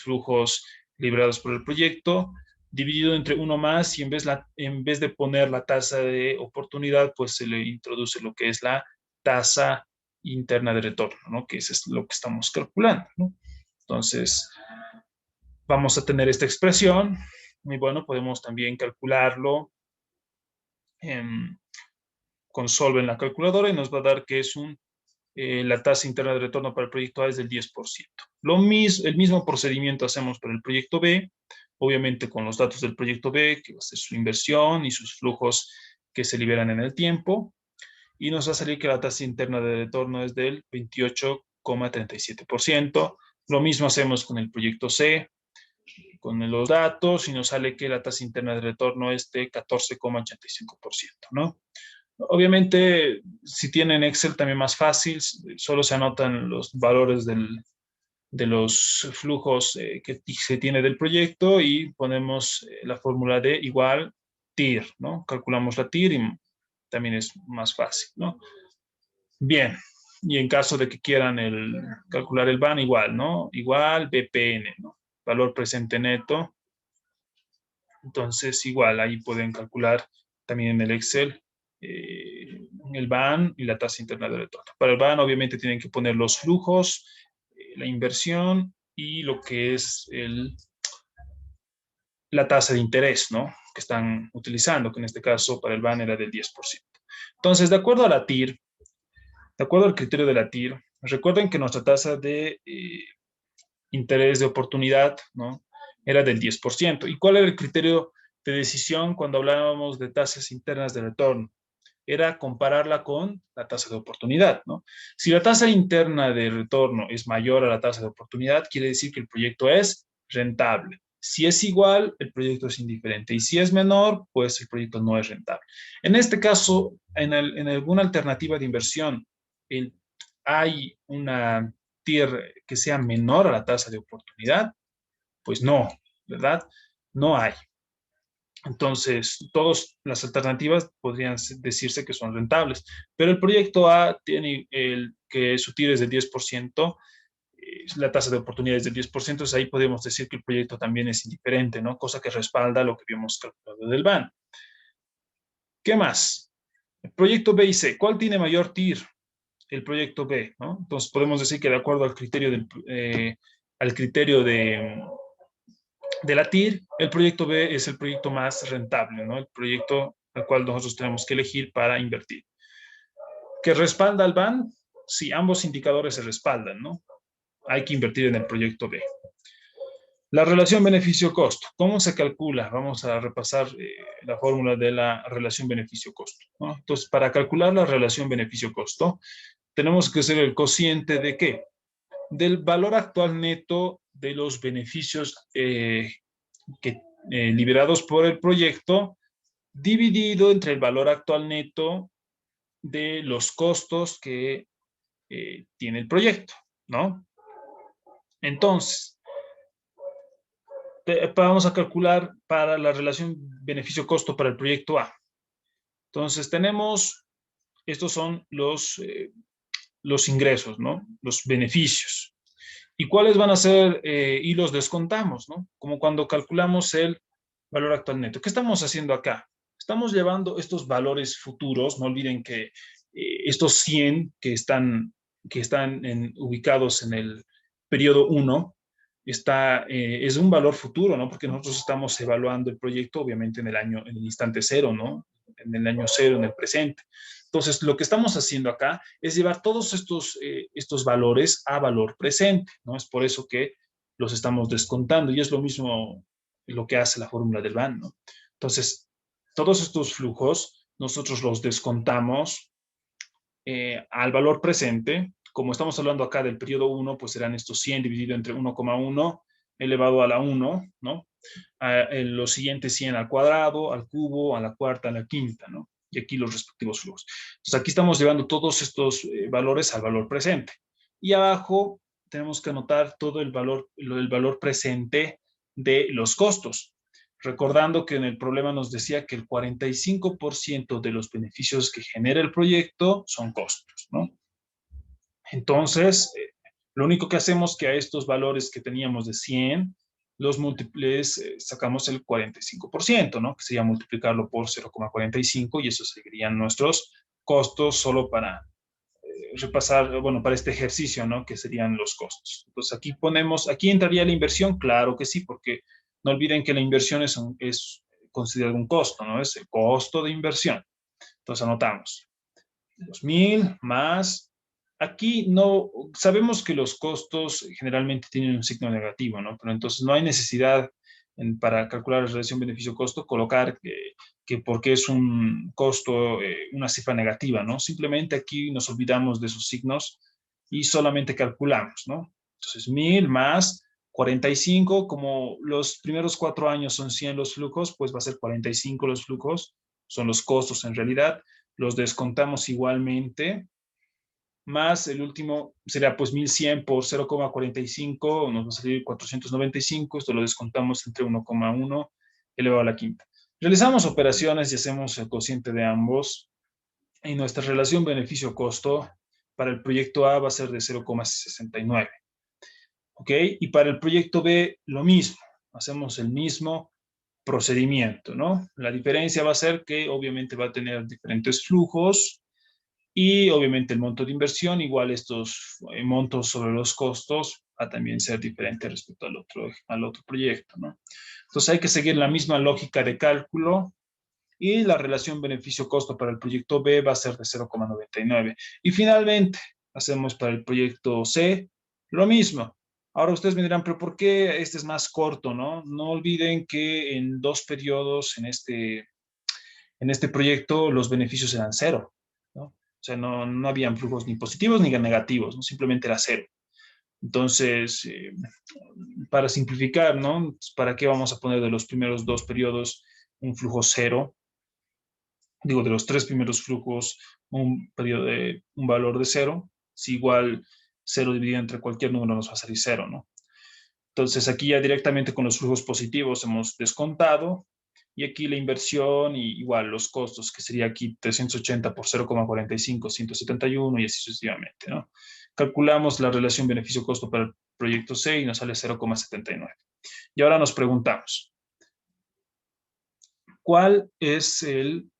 flujos liberados por el proyecto, dividido entre 1 más, y en vez de poner la tasa de oportunidad, pues se le introduce lo que es la tasa interna de retorno, ¿no? Que es lo que estamos calculando, ¿no? Entonces, vamos a tener esta expresión, y bueno, podemos también calcularlo con Solve en la calculadora y nos va a dar que es la tasa interna de retorno para el proyecto A es del 10%. El mismo procedimiento hacemos para el proyecto B, obviamente con los datos del proyecto B, que va a ser su inversión y sus flujos que se liberan en el tiempo, y nos va a salir que la tasa interna de retorno es del 28,37%. Lo mismo hacemos con el proyecto C, con los datos, y nos sale que la tasa interna de retorno es de 14,85%, ¿no? Obviamente, si tienen Excel también más fácil, solo se anotan los valores de los flujos que se tiene del proyecto y ponemos la fórmula de igual TIR, ¿no? Calculamos la TIR y también es más fácil, ¿no? Bien, y en caso de que quieran calcular el BAN, igual, ¿no? Igual BPN, ¿no? Valor presente neto. Entonces, igual, ahí pueden calcular también en el Excel el BAN y la tasa interna de retorno. Para el BAN, obviamente, tienen que poner los flujos, la inversión y lo que es la tasa de interés, ¿no? Que están utilizando, que en este caso para el BAN era del 10%. Entonces, de acuerdo a la TIR, de acuerdo al criterio de la TIR, recuerden que nuestra tasa de interés de oportunidad, ¿no? Era del 10%. ¿Y cuál era el criterio de decisión cuando hablábamos de tasas internas de retorno? Era compararla con la tasa de oportunidad, ¿no? Si la tasa interna de retorno es mayor a la tasa de oportunidad, quiere decir que el proyecto es rentable. Si es igual, el proyecto es indiferente. Y si es menor, pues el proyecto no es rentable. En este caso, en alguna alternativa de inversión, hay una TIR que sea menor a la tasa de oportunidad, pues no, ¿verdad? No hay. Entonces, todas las alternativas podrían decirse que son rentables, pero el proyecto A tiene que su TIR es de 10%, la tasa de oportunidad es del 10%, entonces ahí podemos decir que el proyecto también es indiferente, ¿no? Cosa que respalda lo que habíamos calculado del BAN. ¿Qué más? El proyecto B y C, ¿cuál tiene mayor TIR? El proyecto B, ¿no? Entonces podemos decir que de acuerdo al criterio de la TIR, el proyecto B es el proyecto más rentable, ¿no? El proyecto al cual nosotros tenemos que elegir para invertir. ¿Que respalda al BAN? Sí, ambos indicadores se respaldan, ¿no? Hay que invertir en el proyecto B. La relación beneficio-costo, ¿cómo se calcula? Vamos a repasar la fórmula de la relación beneficio-costo, ¿no? Entonces, para calcular la relación beneficio-costo, tenemos que hacer el cociente de ¿qué? Del valor actual neto de los beneficios liberados por el proyecto, dividido entre el valor actual neto de los costos que tiene el proyecto, ¿no? Entonces, vamos a calcular para la relación beneficio-costo para el proyecto A. Entonces, estos son los ingresos, ¿no? Los beneficios. ¿Y cuáles van a ser? Y los descontamos, ¿no? Como cuando calculamos el valor actual neto. ¿Qué estamos haciendo acá? Estamos llevando estos valores futuros, no olviden que estos 100 que están ubicados en el periodo 1, es un valor futuro, ¿no? Porque nosotros estamos evaluando el proyecto, obviamente, en el instante cero, ¿no? En el año cero, en el presente. Entonces, lo que estamos haciendo acá es llevar todos estos valores a valor presente, ¿no? Es por eso que los estamos descontando y es lo mismo lo que hace la fórmula del BAN, ¿no? Entonces, todos estos flujos nosotros los descontamos al valor presente. Como estamos hablando acá del periodo 1, pues serán estos 100 dividido entre 1,1 elevado a la 1, ¿no? Los siguientes 100 al cuadrado, al cubo, a la cuarta, a la quinta, ¿no? Y aquí los respectivos flujos. Entonces aquí estamos llevando todos estos valores al valor presente. Y abajo tenemos que anotar todo el valor presente de los costos. Recordando que en el problema nos decía que el 45% de los beneficios que genera el proyecto son costos, ¿no? Entonces, lo único que hacemos es que a estos valores que teníamos de 100, los múltiples, sacamos el 45%, ¿no? Que sería multiplicarlo por 0,45 y eso serían nuestros costos solo para repasar, bueno, para este ejercicio, ¿no? Que serían los costos. Entonces aquí entraría la inversión, claro que sí, porque no olviden que la inversión es considerado un costo, ¿no? Es el costo de inversión. Entonces anotamos 2,000 más. Aquí no, sabemos que los costos generalmente tienen un signo negativo, ¿no? Pero entonces no hay necesidad para calcular la relación beneficio-costo colocar que porque es un costo, una cifra negativa, ¿no? Simplemente aquí nos olvidamos de esos signos y solamente calculamos, ¿no? Entonces 1,000 más 45, como los primeros 4 años son 100 los flujos, pues va a ser 45 los flujos, son los costos en realidad, los descontamos igualmente, más el último sería pues 1,100 por 0,45, nos va a salir 495, esto lo descontamos entre 1,1 elevado a la quinta. Realizamos operaciones y hacemos el cociente de ambos, y nuestra relación beneficio-costo para el proyecto A va a ser de 0,69. ¿Ok? Y para el proyecto B lo mismo, hacemos el mismo procedimiento, ¿no? La diferencia va a ser que obviamente va a tener diferentes flujos, y obviamente el monto de inversión, igual estos montos sobre los costos a también ser diferente respecto al otro proyecto, ¿no? Entonces hay que seguir la misma lógica de cálculo y la relación beneficio-costo para el proyecto B va a ser de 0,99. Y finalmente, hacemos para el proyecto C lo mismo. Ahora ustedes me dirán, pero ¿por qué este es más corto, no? No olviden que en 2 periodos en este proyecto los beneficios eran cero, ¿no? O sea, no habían flujos ni positivos ni negativos, ¿no? Simplemente era cero. Entonces, para simplificar, ¿no? ¿Para qué vamos a poner de los primeros 2 periodos un flujo cero? Digo, de los 3 primeros flujos, un valor de cero, si igual cero dividido entre cualquier número nos va a salir cero, ¿no? Entonces aquí ya directamente con los flujos positivos hemos descontado y aquí la inversión y igual los costos, que sería aquí 380 por 0,45, 171 y así sucesivamente, ¿no? Calculamos la relación beneficio-costo para el proyecto C y nos sale 0,79. Y ahora nos preguntamos, ¿cuál es el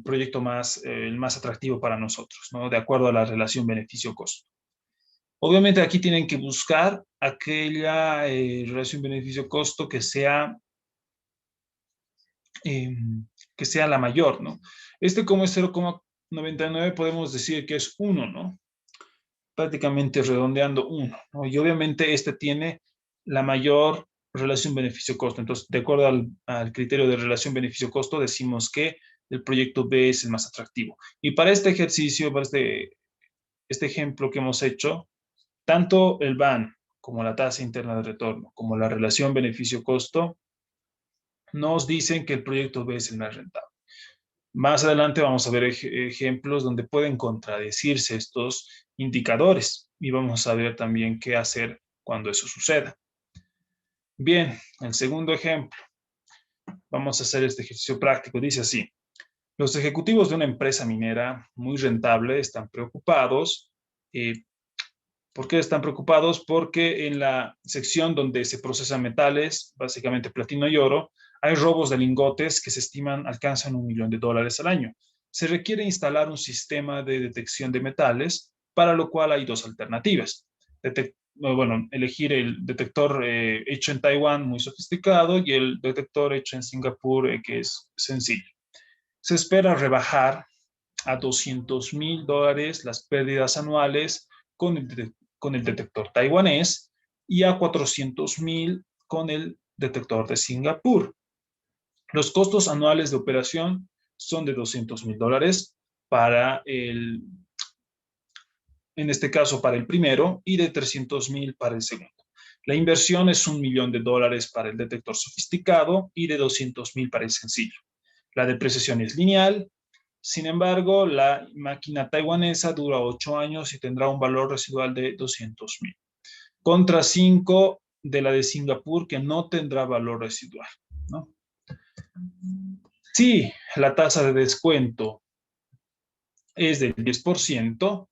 proyecto el más atractivo para nosotros, ¿no? De acuerdo a la relación beneficio-costo? Obviamente aquí tienen que buscar aquella relación beneficio-costo eh, que sea la mayor, ¿no? Como es 0,99 podemos decir que es 1, ¿no? Prácticamente redondeando 1, ¿no? Y obviamente tiene la mayor relación beneficio-costo. Entonces, de acuerdo al criterio de relación beneficio-costo, decimos que el proyecto B es el más atractivo. Y para este ejercicio, para este ejemplo que hemos hecho, tanto el BAN como la tasa interna de retorno, como la relación beneficio-costo, nos dicen que el proyecto B es el más rentable. Más adelante vamos a ver ejemplos donde pueden contradecirse estos indicadores y vamos a ver también qué hacer cuando eso suceda. Bien, el segundo ejemplo. Vamos a hacer este ejercicio práctico. Dice así: los ejecutivos de una empresa minera muy rentable están preocupados. ¿Por qué están preocupados? Porque en la sección donde se procesan metales, básicamente platino y oro, hay robos de lingotes que se estiman alcanzan $1 millón al año. Se requiere instalar un sistema de detección de metales, para lo cual hay 2 alternativas. Elegir el detector hecho en Taiwán, muy sofisticado, y el detector hecho en Singapur, que es sencillo. Se espera rebajar a $200,000 las pérdidas anuales con el detector taiwanés y a 400,000 con el detector de Singapur. Los costos anuales de operación son de $200,000 en este caso para el primero, y de 300,000 para el segundo. La inversión es $1 millón para el detector sofisticado y de 200,000 para el sencillo. La depreciación es lineal. Sin embargo, la máquina taiwanesa dura 8 años y tendrá un valor residual de 200,000. Contra 5 de la de Singapur, que no tendrá valor residual, ¿no? Si la tasa de descuento es del 10%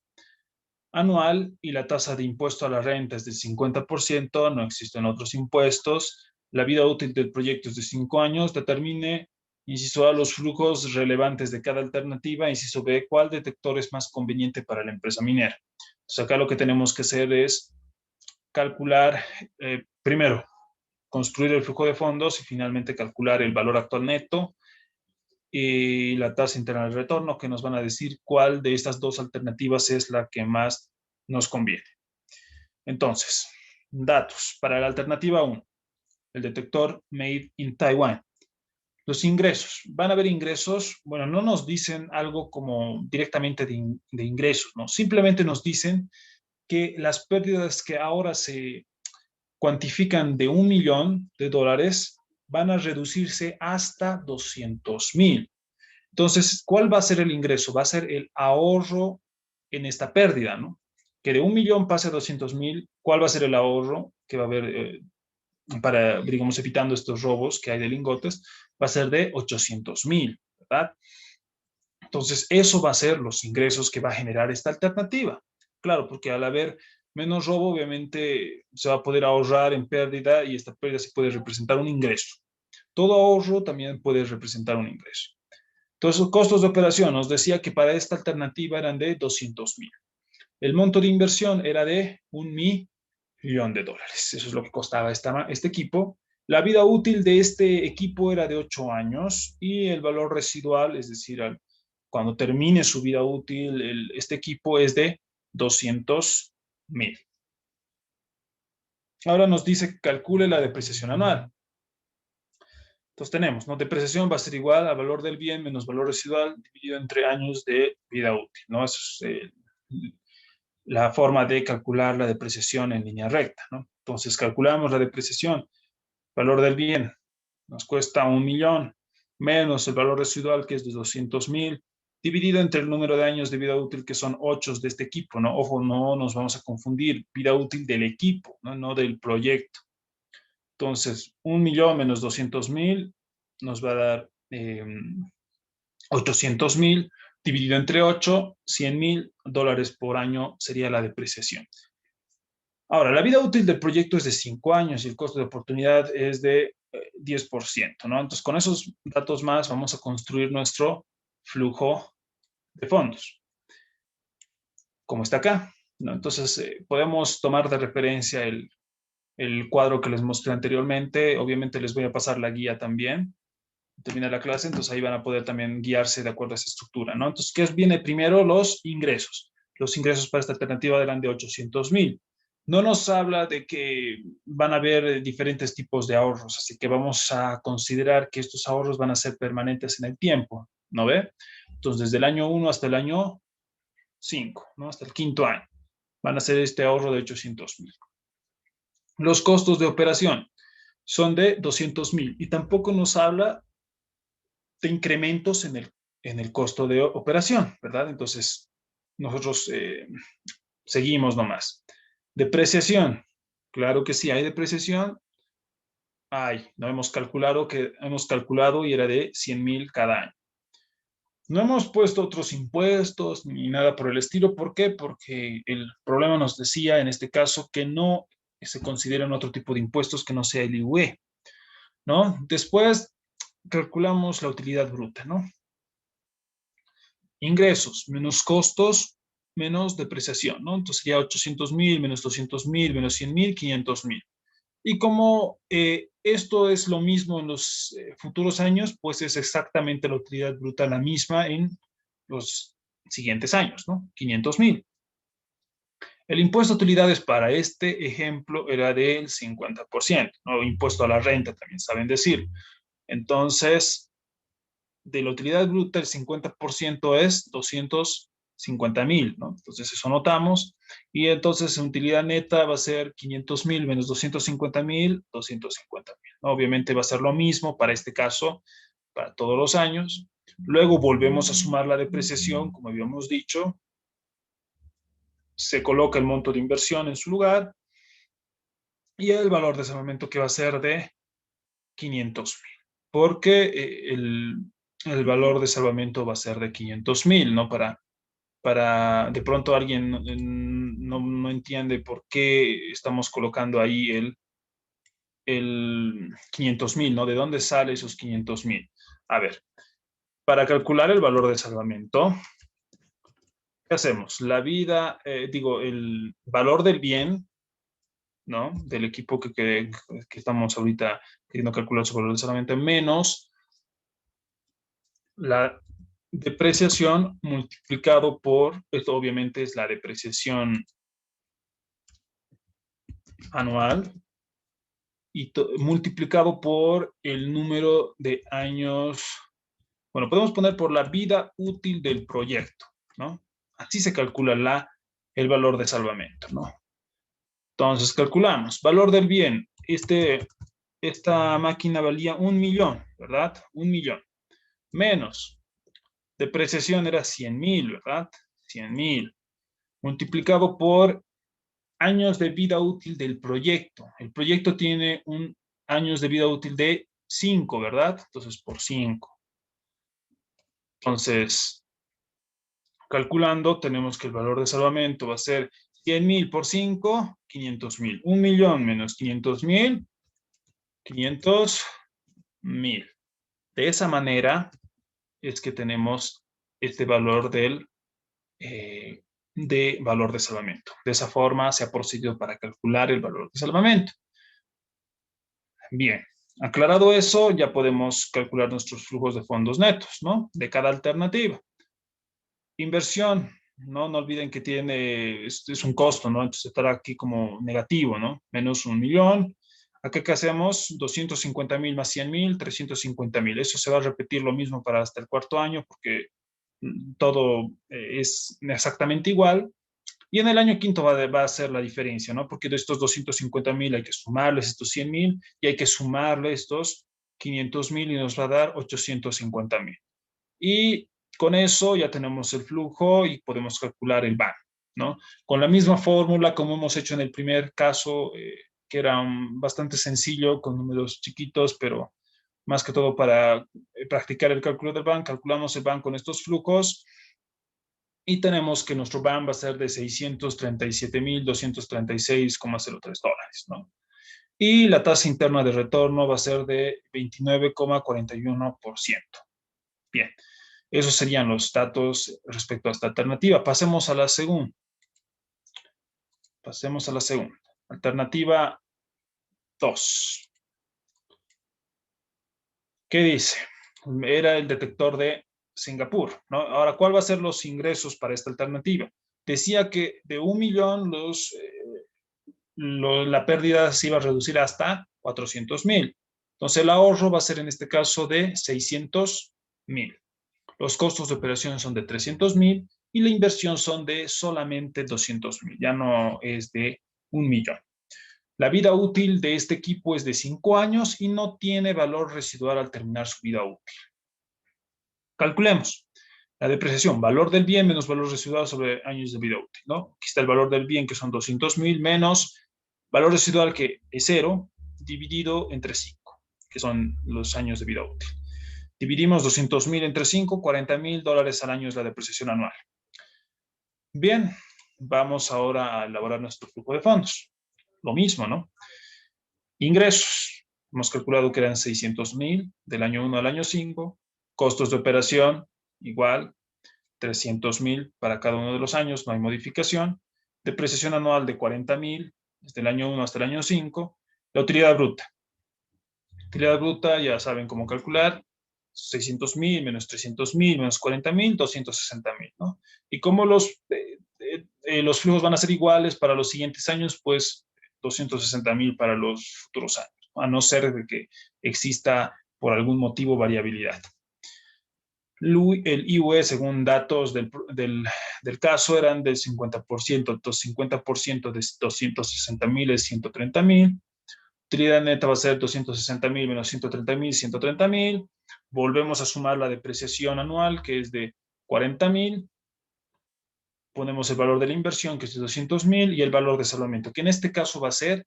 anual y la tasa de impuesto a la renta es del 50%, no existen otros impuestos, la vida útil del proyecto es de 5 años, determine, inciso A, los flujos relevantes de cada alternativa, inciso B, cuál detector es más conveniente para la empresa minera. Entonces acá lo que tenemos que hacer es calcular, primero, construir el flujo de fondos y finalmente calcular el valor actual neto y la tasa interna de retorno, que nos van a decir cuál de estas 2 alternativas es la que más nos conviene. Entonces, datos. Para la alternativa 1, el detector Made in Taiwan. Los ingresos. Van a haber ingresos, bueno, no nos dicen algo como directamente de ingresos, ¿no? Simplemente nos dicen que las pérdidas que ahora se cuantifican de $1 millón van a reducirse hasta 200,000. Entonces, ¿cuál va a ser el ingreso? Va a ser el ahorro en esta pérdida, ¿no? Que de 1 millón pase a 200,000, ¿cuál va a ser el ahorro que va a haber para, digamos, evitando estos robos que hay de lingotes? Va a ser de 800,000, ¿verdad? Entonces, eso va a ser los ingresos que va a generar esta alternativa. Claro, porque al haber menos robo, obviamente se va a poder ahorrar en pérdida y esta pérdida se puede representar un ingreso. Todo ahorro también puede representar un ingreso. Entonces, los costos de operación, nos decía que para esta alternativa eran de 200,000. El monto de inversión era de $1.000.000. Eso es lo que costaba este equipo. La vida útil de este equipo era de 8 años y el valor residual, es decir, cuando termine su vida útil, este equipo es de 200.000. Ahora nos dice que calcule la depreciación anual. Entonces tenemos, ¿no? Depreciación va a ser igual a valor del bien menos valor residual dividido entre años de vida útil, ¿no? Esa es la forma de calcular la depreciación en línea recta, ¿no? Entonces calculamos la depreciación, valor del bien, nos cuesta 1.000.000, menos el valor residual, que es de 200.000, dividido entre el número de años de vida útil, que son 8 de este equipo, ¿no? Ojo, no nos vamos a confundir, vida útil del equipo, ¿no? No del proyecto. Entonces, 1.000.000 menos 200.000 nos va a dar 800.000, dividido entre 8, $100.000 por año sería la depreciación. Ahora, la vida útil del proyecto es de 5 años y el costo de oportunidad es de 10%, ¿no? Entonces, con esos datos más vamos a construir nuestro flujo de fondos, como está acá, ¿no? Entonces, podemos tomar de referencia el cuadro que les mostré anteriormente. Obviamente les voy a pasar la guía también. Termina la clase, entonces ahí van a poder también guiarse de acuerdo a esa estructura, ¿no? Entonces, ¿qué viene primero? Los ingresos. Los ingresos para esta alternativa eran de 800.000. No nos habla de que van a haber diferentes tipos de ahorros, así que vamos a considerar que estos ahorros van a ser permanentes en el tiempo, ¿no ve? Entonces, desde el año 1 hasta el año 5, ¿no? Hasta el quinto año, van a ser este ahorro de 800.000. Los costos de operación son de 200.000 y tampoco nos habla de incrementos en el costo de operación, ¿verdad? Entonces, nosotros seguimos nomás. Depreciación. Claro que sí, hay depreciación. No hemos calculado y era de 100.000 cada año. No hemos puesto otros impuestos ni nada por el estilo. ¿Por qué? Porque el problema nos decía en este caso que no se consideran otro tipo de impuestos que no sea el IUE, ¿no? Después calculamos la utilidad bruta, ¿no? Ingresos menos costos menos depreciación, ¿no? Entonces sería 800.000 menos 200.000 menos 100.000, 500.000. Y como esto es lo mismo en los futuros años, pues es exactamente la utilidad bruta la misma en los siguientes años, ¿no? 500.000. El impuesto a utilidades para este ejemplo era del 50%, ¿no? Impuesto a la renta también saben decir. Entonces, de la utilidad bruta, el 50% es 250.000, ¿no? Entonces, eso notamos. Y entonces, la utilidad neta va a ser 500.000 menos 250.000, 250.000, ¿no? Obviamente va a ser lo mismo para este caso, para todos los años. Luego volvemos a sumar la depreciación, como habíamos dicho. Se coloca el monto de inversión en su lugar y el valor de salvamento que va a ser de 500.000, porque el valor de salvamento va a ser de 500.000, ¿no? De pronto alguien no entiende por qué estamos colocando ahí el 500.000, ¿no? ¿De dónde sale esos 500.000? A ver, para calcular el valor de salvamento, ¿qué hacemos? El valor del bien, ¿no? Del equipo que estamos ahorita queriendo calcular su valor de salvamento, menos la depreciación multiplicado por, esto obviamente es la depreciación anual, y multiplicado por el número de años, bueno, podemos poner por la vida útil del proyecto, ¿no? Así se calcula el valor de salvamento, ¿no? Entonces calculamos, valor del bien, esta máquina valía 1.000.000, ¿verdad? 1.000.000, menos depreciación era 100.000, ¿verdad? 100.000, multiplicado por años de vida útil del proyecto. El proyecto tiene años de vida útil de 5, ¿verdad? Entonces, por 5. Entonces, calculando, tenemos que el valor de salvamento va a ser 100.000 por 5, 500.000. 1.000.000 menos 500.000, 500.000. De esa manera es que tenemos este valor del de valor de salvamento. De esa forma se ha procedido para calcular el valor de salvamento. Bien, aclarado eso, ya podemos calcular nuestros flujos de fondos netos, ¿no? De cada alternativa. Inversión, ¿no? No olviden que tiene, es un costo, ¿no? Entonces estará aquí como negativo, ¿no? Menos 1.000.000. Acá, ¿qué hacemos? 250.000 más 100.000, 350.000. Eso se va a repetir lo mismo para hasta el cuarto año porque todo es exactamente igual. Y en el año quinto va a ser la diferencia, ¿no? Porque de estos 250.000 hay que sumarles estos 100.000 y hay que sumarle estos 500.000 y nos va a dar 850.000. Y con eso ya tenemos el flujo y podemos calcular el VAN, ¿no? Con la misma fórmula como hemos hecho en el primer caso, que era bastante sencillo, con números chiquitos, pero más que todo para practicar el cálculo del VAN, calculamos el VAN con estos flujos y tenemos que nuestro VAN va a ser de $637.236,03, ¿no? Y la tasa interna de retorno va a ser de 29,41%. Bien, esos serían los datos respecto a esta alternativa. Pasemos a la segunda. Pasemos a la segunda. Alternativa 2. ¿Qué dice? Era el detector de Singapur, ¿no? Ahora, ¿cuál va a ser los ingresos para esta alternativa? Decía que de 1.000.000 la pérdida se iba a reducir hasta 400.000. Entonces el ahorro va a ser en este caso de 600.000. Los costos de operación son de 300.000 y la inversión son de solamente 200.000. Ya no es de 1.000.000. La vida útil de este equipo es de 5 años y no tiene valor residual al terminar su vida útil. Calculemos. La depreciación, valor del bien menos valor residual sobre años de vida útil, ¿no? Aquí está el valor del bien, que son 200.000, menos valor residual, que es 0, dividido entre 5, que son los años de vida útil. Dividimos 200.000 entre 5, $40.000 al año es la depreciación anual. Bien, vamos ahora a elaborar nuestro flujo de fondos. Lo mismo, ¿no? Ingresos. Hemos calculado que eran 600.000 del año 1 al año 5. Costos de operación, igual, 300.000 para cada uno de los años, no hay modificación. Depreciación anual de 40.000 desde el año 1 hasta el año 5. La utilidad bruta. Utilidad bruta, ya saben cómo calcular. 600.000 menos 300.000 menos 40.000, 260.000, ¿no? Y como los flujos van a ser iguales para los siguientes años, pues 260.000 para los futuros años, a no ser de que exista por algún motivo variabilidad. El IUE, según datos del caso, eran del 50%, entonces 50% de 260.000 es 130.000. Utilidad neta va a ser 260.000 menos 130.000, 130.000. Volvemos a sumar la depreciación anual, que es de 40.000. Ponemos el valor de la inversión, que es de 200.000, y el valor de salvamento, que en este caso va a ser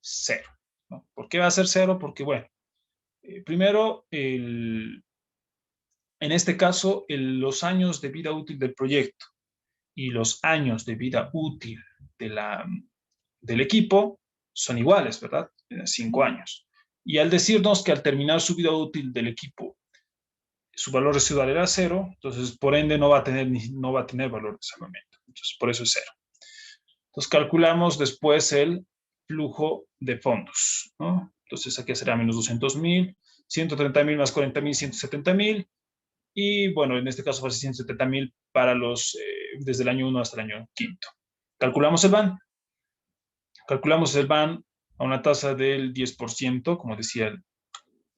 0, ¿no? ¿Por qué va a ser 0? Porque, bueno, primero, en este caso, los años de vida útil del proyecto y los años de vida útil del equipo son iguales, ¿verdad? 5 años. Y al decirnos que al terminar su vida útil del equipo, su valor residual era 0, entonces por ende no va a tener valor de salvamento. Entonces por eso es 0. Entonces calculamos después el flujo de fondos, ¿no? Entonces aquí será menos 200.000, 130.000 más 40.000, 170.000. Y bueno, en este caso fue 170.000 para desde el año 1 hasta el año 5. Calculamos el VAN. Calculamos el VAN a una tasa del 10%, como decía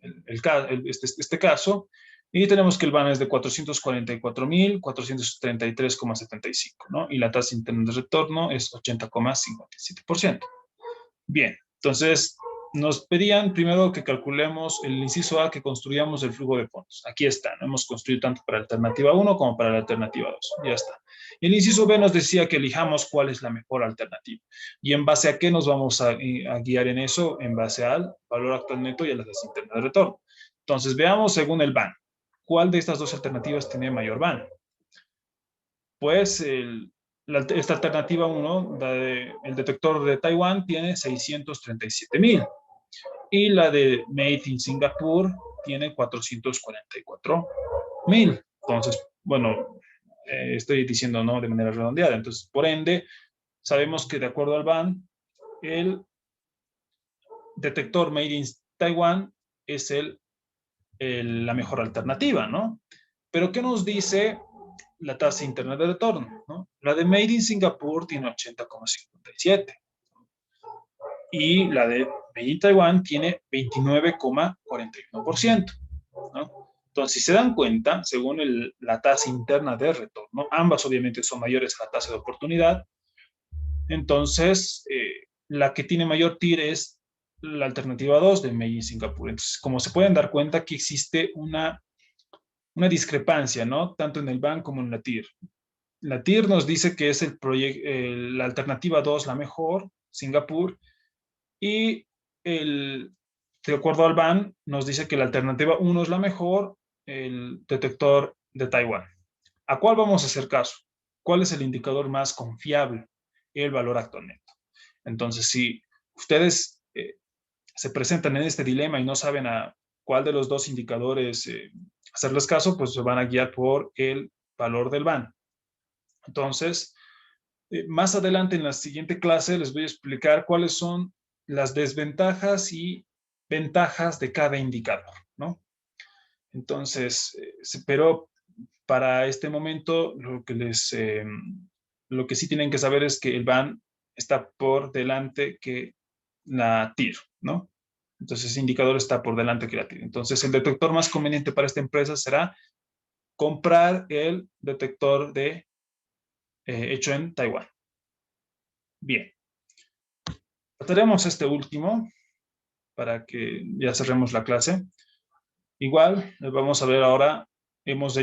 este caso, y tenemos que el VAN es de 444.433,75, ¿no? Y la tasa interna de retorno es 80,57%. Bien, entonces nos pedían primero que calculemos el inciso A, que construyamos el flujo de fondos. Aquí está, ¿no? Hemos construido tanto para la alternativa 1 como para la alternativa 2. Ya está. Y el inciso B nos decía que elijamos cuál es la mejor alternativa. ¿Y en base a qué nos vamos a guiar en eso? En base al valor actual neto y a la tasa interna de retorno. Entonces, veamos según el VAN. ¿Cuál de estas dos alternativas tiene mayor VAN? Pues esta alternativa 1, el detector de Taiwán, tiene 637.000. Y la de Made in Singapur tiene 444.000. Entonces, bueno, estoy diciendo no de manera redondeada. Entonces, por ende, sabemos que de acuerdo al BAN, el detector Made in Taiwan es la mejor alternativa, ¿no? Pero ¿qué nos dice la tasa interna de retorno? ¿No? La de Made in Singapur tiene 80,57 y la de Made in Taiwan tiene 29,41%, ¿no? Entonces, si se dan cuenta, según la tasa interna de retorno, ambas obviamente son mayores a la tasa de oportunidad. Entonces, la que tiene mayor TIR es la alternativa 2 de Made in Singapur. Entonces, como se pueden dar cuenta, que existe una discrepancia, ¿no? Tanto en el BAN como en la TIR. La TIR nos dice que es la alternativa 2 la mejor, Singapur, y de acuerdo al BAN nos dice que la alternativa 1 es la mejor, el detector de Taiwán. ¿A cuál vamos a hacer caso? ¿Cuál es el indicador más confiable? El valor actual neto. Entonces, si ustedes se presentan en este dilema y no saben a cuál de los dos indicadores hacerles caso, pues se van a guiar por el valor del BAN. Entonces, más adelante en la siguiente clase les voy a explicar cuáles son las desventajas y ventajas de cada indicador, ¿no? Entonces, pero para este momento lo que sí tienen que saber es que el BAN está por delante que la TIR, ¿no? Entonces, ese indicador está por delante que la TIR. Entonces, el detector más conveniente para esta empresa será comprar el detector hecho en Taiwán. Bien, trataremos este último para que ya cerremos la clase. Igual, vamos a ver ahora, hemos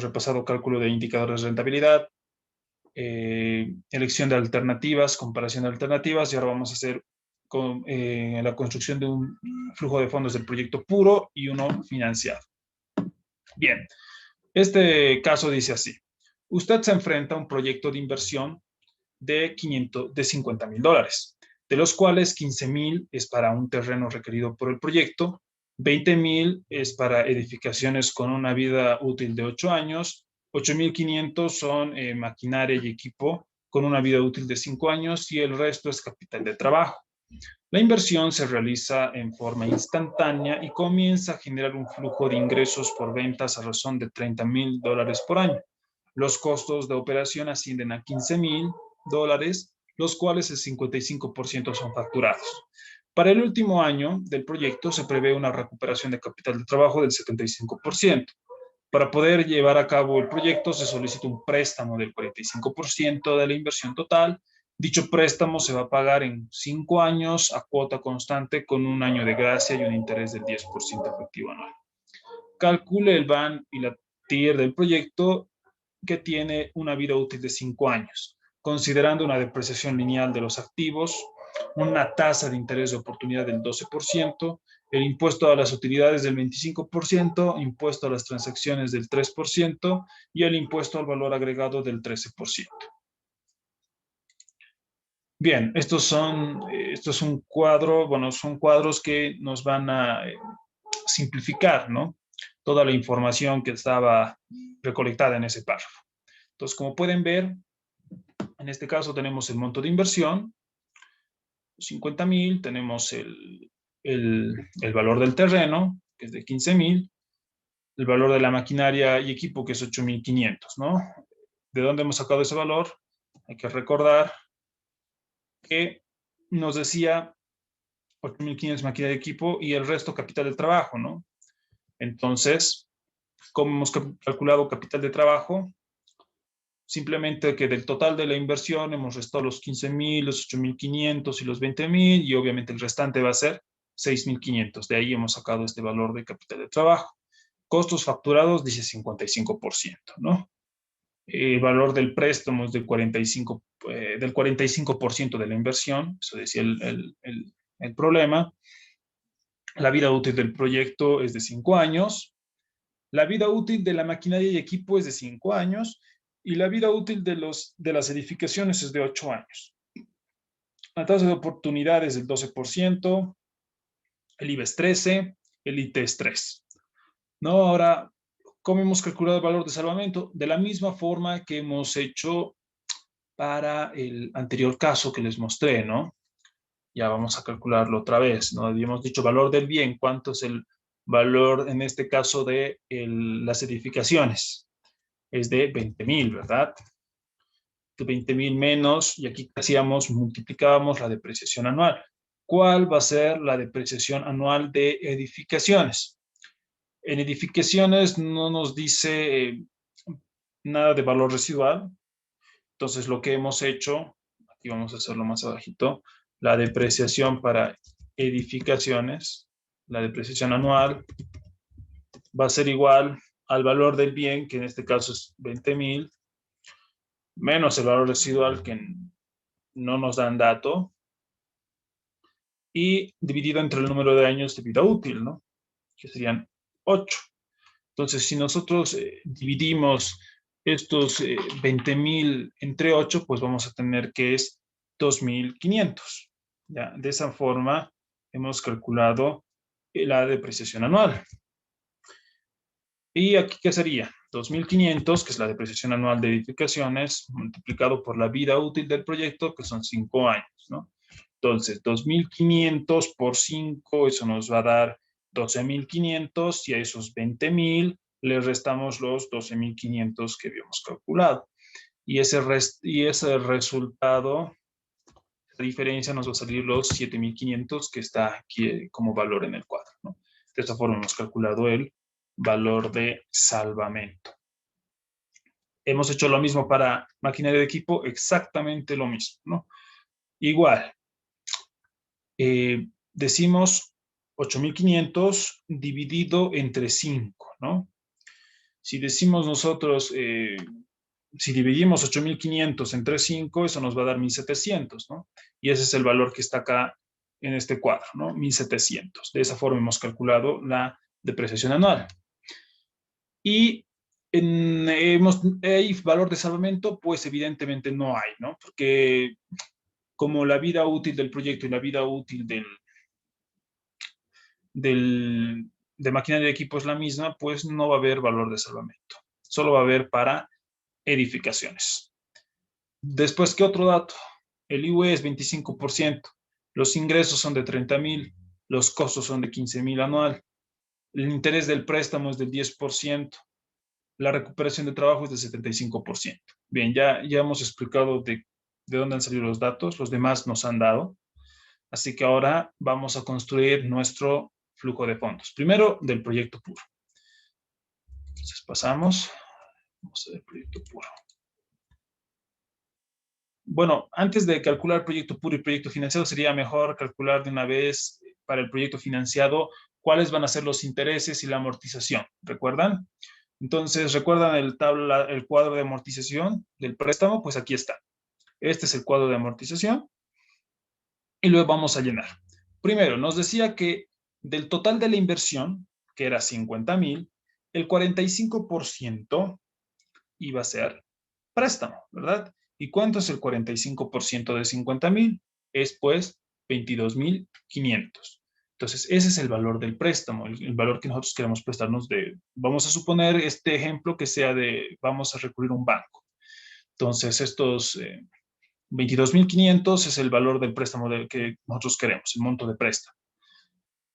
repasado cálculo de indicadores de rentabilidad, elección de alternativas, comparación de alternativas, y ahora vamos a hacer la construcción de un flujo de fondos del proyecto puro y uno financiado. Bien, este caso dice así. Usted se enfrenta a un proyecto de inversión de $50,000, de los cuales 15,000 es para un terreno requerido por el proyecto, 20,000 es para edificaciones con una vida útil de 8 años, 8,500 son maquinaria y equipo con una vida útil de 5 años y el resto es capital de trabajo. La inversión se realiza en forma instantánea y comienza a generar un flujo de ingresos por ventas a razón de $30,000 por año. Los costos de operación ascienden a $15,000, los cuales el 55% son facturados. Para el último año del proyecto se prevé una recuperación de capital de trabajo del 75%. Para poder llevar a cabo el proyecto se solicita un préstamo del 45% de la inversión total. Dicho préstamo se va a pagar en 5 años a cuota constante con un año de gracia y un interés del 10% efectivo anual. Calcule el BAN y la TIR del proyecto, que tiene una vida útil de 5 años, considerando una depreciación lineal de los activos, una tasa de interés de oportunidad del 12%, el impuesto a las utilidades del 25%, impuesto a las transacciones del 3% y el impuesto al valor agregado del 13%. Bien, esto es un cuadro, bueno, son cuadros que nos van a simplificar, ¿no? Toda la información que estaba recolectada en ese párrafo. Entonces, como pueden ver, en este caso tenemos el monto de inversión, 50,000, tenemos el valor del terreno, que es de 15,000, el valor de la maquinaria y equipo, que es 8,500, ¿no? ¿De dónde hemos sacado ese valor? Hay que recordar que nos decía 8,500 maquinaria y equipo y el resto capital de trabajo, ¿no? Entonces, ¿cómo hemos calculado capital de trabajo? Simplemente que del total de la inversión hemos restado los 15,000, los 8,500 y los 20,000 y obviamente el restante va a ser 6,500. De ahí hemos sacado este valor de capital de trabajo. Costos facturados dice 55%, ¿no? El valor del préstamo es del 45% de la inversión, eso decía el problema. La vida útil del proyecto es de 5 años. La vida útil de la maquinaria y equipo es de 5 años y la vida útil de las edificaciones es de 8 años. La tasa de oportunidad es del 12%, el IVA es 13%, el IT es 3%. ¿No? Ahora, ¿Cómo hemos calculado el valor de salvamento? De la misma forma que hemos hecho para el anterior caso que les mostré, ¿no? Ya vamos a calcularlo otra vez, ¿no? Habíamos dicho valor del bien, ¿cuánto es el valor en este caso de las edificaciones? Es de 20,000, ¿verdad? De 20,000 menos, y aquí hacíamos, multiplicábamos la depreciación anual. ¿Cuál va a ser la depreciación anual de edificaciones? En edificaciones no nos dice nada de valor residual, entonces lo que hemos hecho, aquí vamos a hacerlo más abajito, la depreciación para edificaciones, la depreciación anual va a ser igual al valor del bien, que en este caso es 20,000, menos el valor residual que no nos dan dato, y dividido entre el número de años de vida útil, ¿no? Que serían 8. Entonces, si nosotros dividimos estos 20,000 entre 8, pues vamos a tener que es 2,500. ¿Ya? De esa forma hemos calculado la depreciación anual. ¿Y aquí qué sería? 2,500, que es la depreciación anual de edificaciones, multiplicado por la vida útil del proyecto, que son 5 años, ¿no? Entonces, 2,500 por 5, eso nos va a dar 12,500, y a esos 20,000 le restamos los 12,500 que habíamos calculado. Y ese resultado, la diferencia nos va a salir los 7,500 que está aquí como valor en el cuadro, ¿no? De esta forma hemos calculado el valor de salvamento. Hemos hecho lo mismo para maquinaria de equipo, exactamente lo mismo, ¿no? Igual, decimos 8,500 dividido entre 5, ¿no? Si decimos nosotros, si dividimos 8,500 entre 5, eso nos va a dar 1,700, ¿no? Y ese es el valor que está acá en este cuadro, ¿no? 1,700. De esa forma hemos calculado la depreciación anual. Y ¿hay valor de salvamento? Pues evidentemente no hay, ¿no? Porque como la vida útil del proyecto y la vida útil de maquinaria de equipo es la misma, pues no va a haber valor de salvamento. Solo va a haber para edificaciones. Después, ¿qué otro dato? El IUE es 25%, los ingresos son de 30,000, los costos son de 15,000 anual, el interés del préstamo es del 10%, la recuperación de trabajo es del 75%. Bien, ya hemos explicado de dónde han salido los datos, los demás nos han dado, así que ahora vamos a construir nuestro flujo de fondos. Primero, del proyecto puro. Entonces pasamos, vamos a ver el proyecto puro. Bueno, antes de calcular proyecto puro y proyecto financiado, sería mejor calcular de una vez para el proyecto financiado cuáles van a ser los intereses y la amortización. ¿Recuerdan? Entonces, ¿recuerdan el cuadro de amortización del préstamo? Pues aquí está. Este es el cuadro de amortización y luego vamos a llenar. Primero, nos decía que del total de la inversión, que era 50,000, el 45% iba a ser préstamo, ¿verdad? ¿Y cuánto es el 45% de 50,000? Es pues 22,500. Entonces, ese es el valor del préstamo, el valor que nosotros queremos prestarnos vamos a suponer este ejemplo que sea vamos a recurrir a un banco. Entonces, estos 22,500 es el valor del préstamo que nosotros queremos, el monto de préstamo.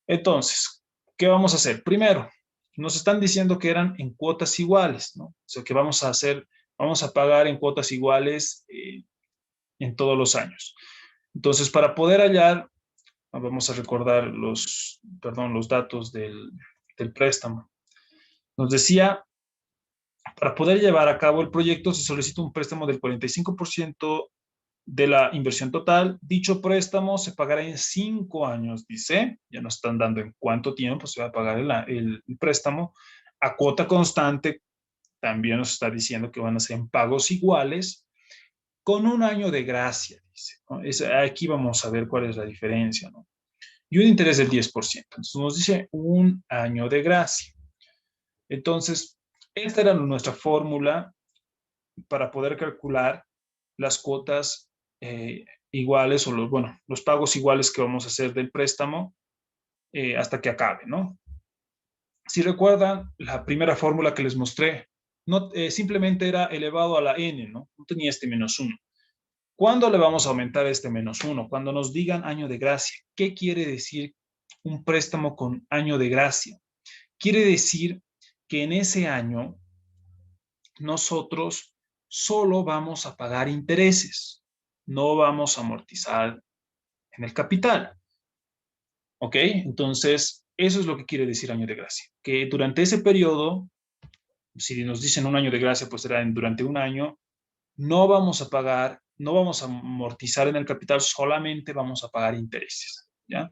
Entonces, ¿qué vamos a hacer? Primero, nos están diciendo que eran en cuotas iguales, ¿no? O sea, que vamos a pagar en cuotas iguales en todos los años. Entonces, para poder hallar, vamos a recordar los datos del préstamo. Nos decía, para poder llevar a cabo el proyecto se solicita un préstamo del 45% de la inversión total. Dicho préstamo se pagará en 5 años, dice. Ya nos están dando en cuánto tiempo se va a pagar el préstamo. A cuota constante, también nos está diciendo que van a ser en pagos iguales, con un año de gracia, dice, ¿no? Aquí vamos a ver cuál es la diferencia, ¿no? Y un interés del 10%. Entonces nos dice un año de gracia. Entonces, esta era nuestra fórmula para poder calcular las cuotas iguales o los pagos iguales que vamos a hacer del préstamo hasta que acabe, ¿no? Si recuerdan, la primera fórmula que les mostré, no, simplemente era elevado a la n, ¿no? No tenía este menos 1. ¿Cuándo le vamos a aumentar este menos 1? Cuando nos digan año de gracia. ¿Qué quiere decir un préstamo con año de gracia? Quiere decir que en ese año nosotros solo vamos a pagar intereses, no vamos a amortizar en el capital. ¿Ok? Entonces, eso es lo que quiere decir año de gracia. Que durante ese periodo, si nos dicen un año de gracia, pues será durante un año, no vamos a pagar, no vamos a amortizar en el capital, solamente vamos a pagar intereses, ¿ya?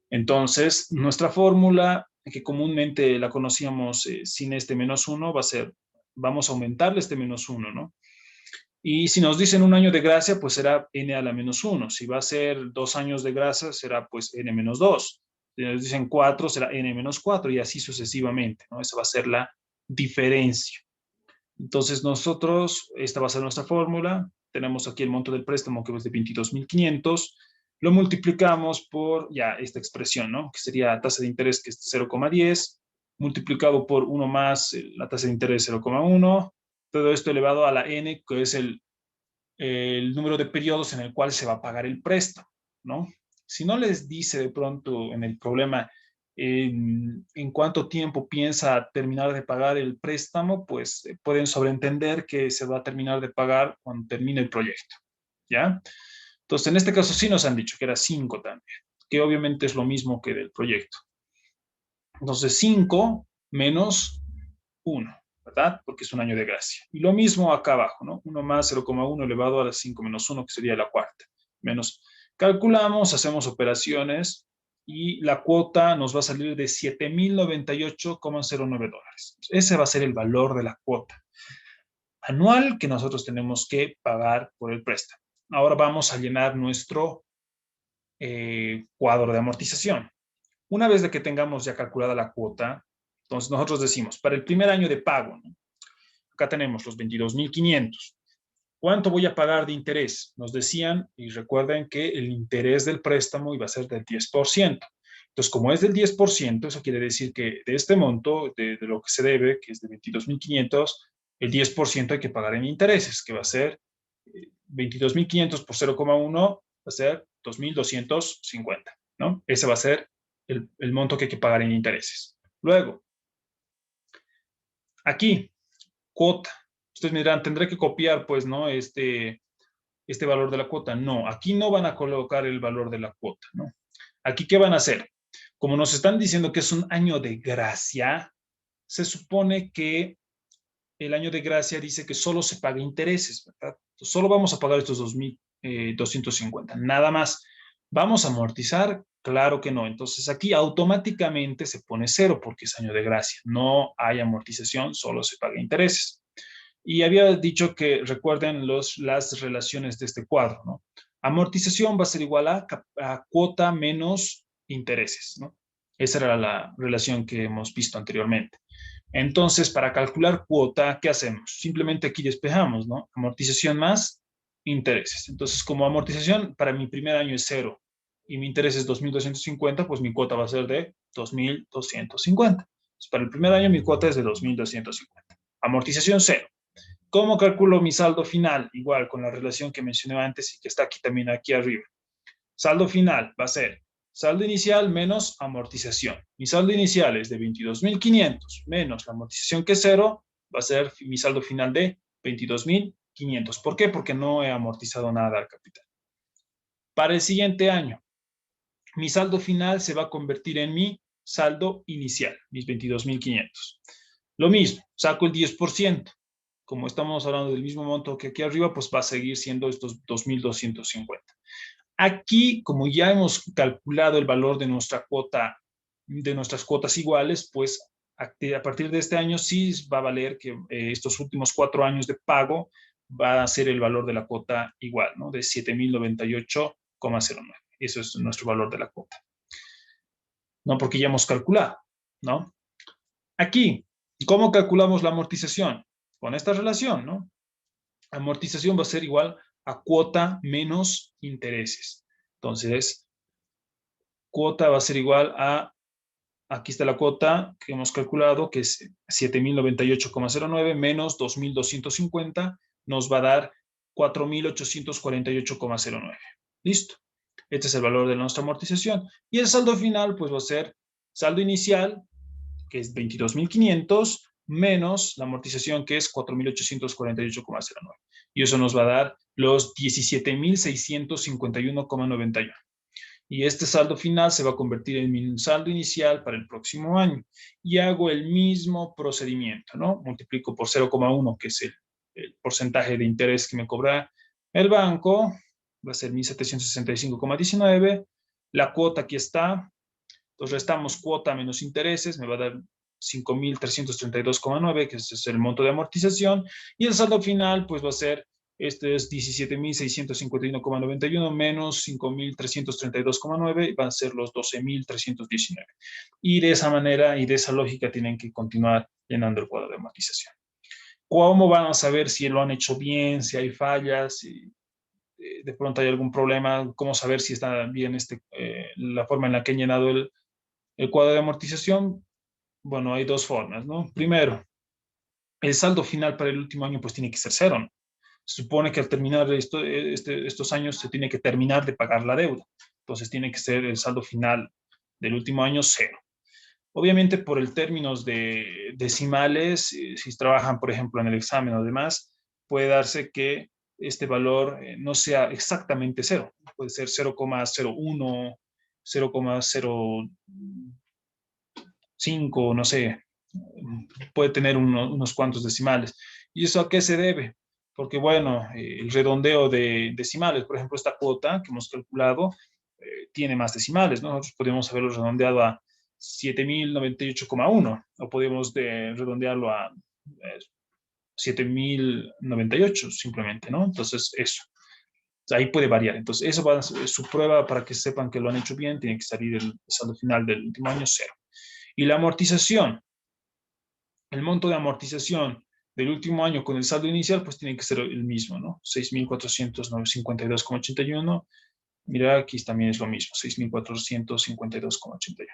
Entonces, nuestra fórmula, que comúnmente la conocíamos sin este menos 1, va a ser, vamos a aumentarle este menos 1, ¿no? Y si nos dicen un año de gracia, pues será n a la menos 1. Si va a ser 2 años de gracia, será pues n menos 2. Si nos dicen 4, será n menos 4 y así sucesivamente, ¿no? Esa va a ser la diferencia. Entonces nosotros, esta va a ser nuestra fórmula. Tenemos aquí el monto del préstamo que es de 22.500. Lo multiplicamos por ya esta expresión, ¿no? Que sería tasa de interés que es 0,10 multiplicado por 1 más la tasa de interés 0,1. Todo esto elevado a la n, que es el número de periodos en el cual se va a pagar el préstamo, ¿no? Si no les dice de pronto en el problema en cuánto tiempo piensa terminar de pagar el préstamo, pues pueden sobreentender que se va a terminar de pagar cuando termine el proyecto, ¿ya? Entonces, en este caso sí nos han dicho que era 5 también, que obviamente es lo mismo que del proyecto. Entonces, 5 menos 1, ¿verdad? Porque es un año de gracia. Y lo mismo acá abajo, ¿no? 1 más 0,1 elevado a la 5 menos 1, que sería la cuarta. Menos, calculamos, hacemos operaciones y la cuota nos va a salir de $7,098,09. Ese va a ser el valor de la cuota anual que nosotros tenemos que pagar por el préstamo. Ahora vamos a llenar nuestro cuadro de amortización. Una vez de que tengamos ya calculada la cuota, entonces nosotros decimos, para el primer año de pago, ¿no? Acá tenemos los 22.500. ¿Cuánto voy a pagar de interés? Nos decían, y recuerden que el interés del préstamo iba a ser del 10%. Entonces, como es del 10%, eso quiere decir que de este monto, de lo que se debe, que es de 22.500, el 10% hay que pagar en intereses, que va a ser 22.500 por 0,1, va a ser 2.250, ¿no? Ese va a ser el monto que hay que pagar en intereses. Luego, aquí, cuota. Ustedes me dirán, tendré que copiar, pues, ¿no? Este valor de la cuota. No, aquí no van a colocar el valor de la cuota, ¿no? Aquí, ¿qué van a hacer? Como nos están diciendo que es un año de gracia, se supone que el año de gracia dice que solo se paga intereses, ¿verdad? Entonces, solo vamos a pagar estos 2.250, nada más. ¿Vamos a amortizar? Claro que no. Entonces aquí automáticamente se pone 0 porque es año de gracia. No hay amortización, solo se paga intereses. Y había dicho que recuerden las relaciones de este cuadro, ¿no? Amortización va a ser igual a cuota menos intereses, ¿no? Esa era la relación que hemos visto anteriormente. Entonces, para calcular cuota, ¿qué hacemos? Simplemente aquí despejamos, ¿no? Amortización más intereses. Entonces, como amortización para mi primer año es 0 y mi interés es 2.250, pues mi cuota va a ser de 2.250. Entonces, para el primer año mi cuota es de 2.250. Amortización 0. ¿Cómo calculo mi saldo final? Igual, con la relación que mencioné antes y que está aquí también, aquí arriba. Saldo final va a ser saldo inicial menos amortización. Mi saldo inicial es de 22.500 menos la amortización que es 0, va a ser mi saldo final de 22.500. ¿Por qué? Porque no he amortizado nada al capital. Para el siguiente año, mi saldo final se va a convertir en mi saldo inicial, mis 22.500. Lo mismo, saco el 10%. Como estamos hablando del mismo monto que aquí arriba, pues va a seguir siendo estos 2.250. Aquí, como ya hemos calculado el valor de nuestra cuota, de nuestras cuotas iguales, pues a partir de este año sí va a valer que estos últimos 4 años de pago va a ser el valor de la cuota igual, ¿no? De 7.098,09. Eso es nuestro valor de la cuota. ¿No? Porque ya hemos calculado, ¿no? Aquí, ¿cómo calculamos la amortización? Con esta relación, ¿no? Amortización va a ser igual a cuota menos intereses. Entonces, cuota va a ser igual a aquí está la cuota que hemos calculado, que es 7.098,09 menos 2.250, nos va a dar 4.848,09. ¿Listo? Este es el valor de nuestra amortización. Y el saldo final, pues va a ser saldo inicial, que es 22.500, menos la amortización, que es 4.848,09. Y eso nos va a dar los 17.651,91. Y este saldo final se va a convertir en mi saldo inicial para el próximo año. Y hago el mismo procedimiento, ¿no? Multiplico por 0,1, que es el porcentaje de interés que me cobra el banco, va a ser 1.765,19. La cuota aquí está, entonces restamos cuota menos intereses, me va a dar 5.332,9, que es el monto de amortización, y el saldo final pues va a ser, este es 17.651,91 menos 5.332,9, van a ser los 12.319. Y de esa manera y de esa lógica tienen que continuar llenando el cuadro de amortización. ¿Cómo van a saber si lo han hecho bien, si hay fallas, si de pronto hay algún problema? ¿Cómo saber si está bien la forma en la que han llenado el cuadro de amortización? Bueno, hay dos formas, ¿no? Primero, el saldo final para el último año pues tiene que ser cero, ¿no? Se supone que al terminar estos años se tiene que terminar de pagar la deuda. Entonces tiene que ser el saldo final del último año cero. Obviamente por el términos de decimales, si trabajan por ejemplo en el examen o demás, puede darse que este valor no sea exactamente cero. Puede ser 0,01, 0,05, no sé, puede tener unos cuantos decimales. ¿Y eso a qué se debe? Porque, bueno, el redondeo de decimales, por ejemplo, esta cuota que hemos calculado tiene más decimales, ¿no? Nosotros podemos haberlo redondeado a 7.098,1 o podemos redondearlo a 7.098 simplemente, ¿no? Entonces, eso. Ahí puede variar. Entonces, eso va a ser su prueba para que sepan que lo han hecho bien. Tiene que salir el saldo final del último año cero. Y la amortización, el monto de amortización del último año con el saldo inicial, pues tiene que ser el mismo, ¿no? 6.452,81. Mira, aquí también es lo mismo, 6.452,81.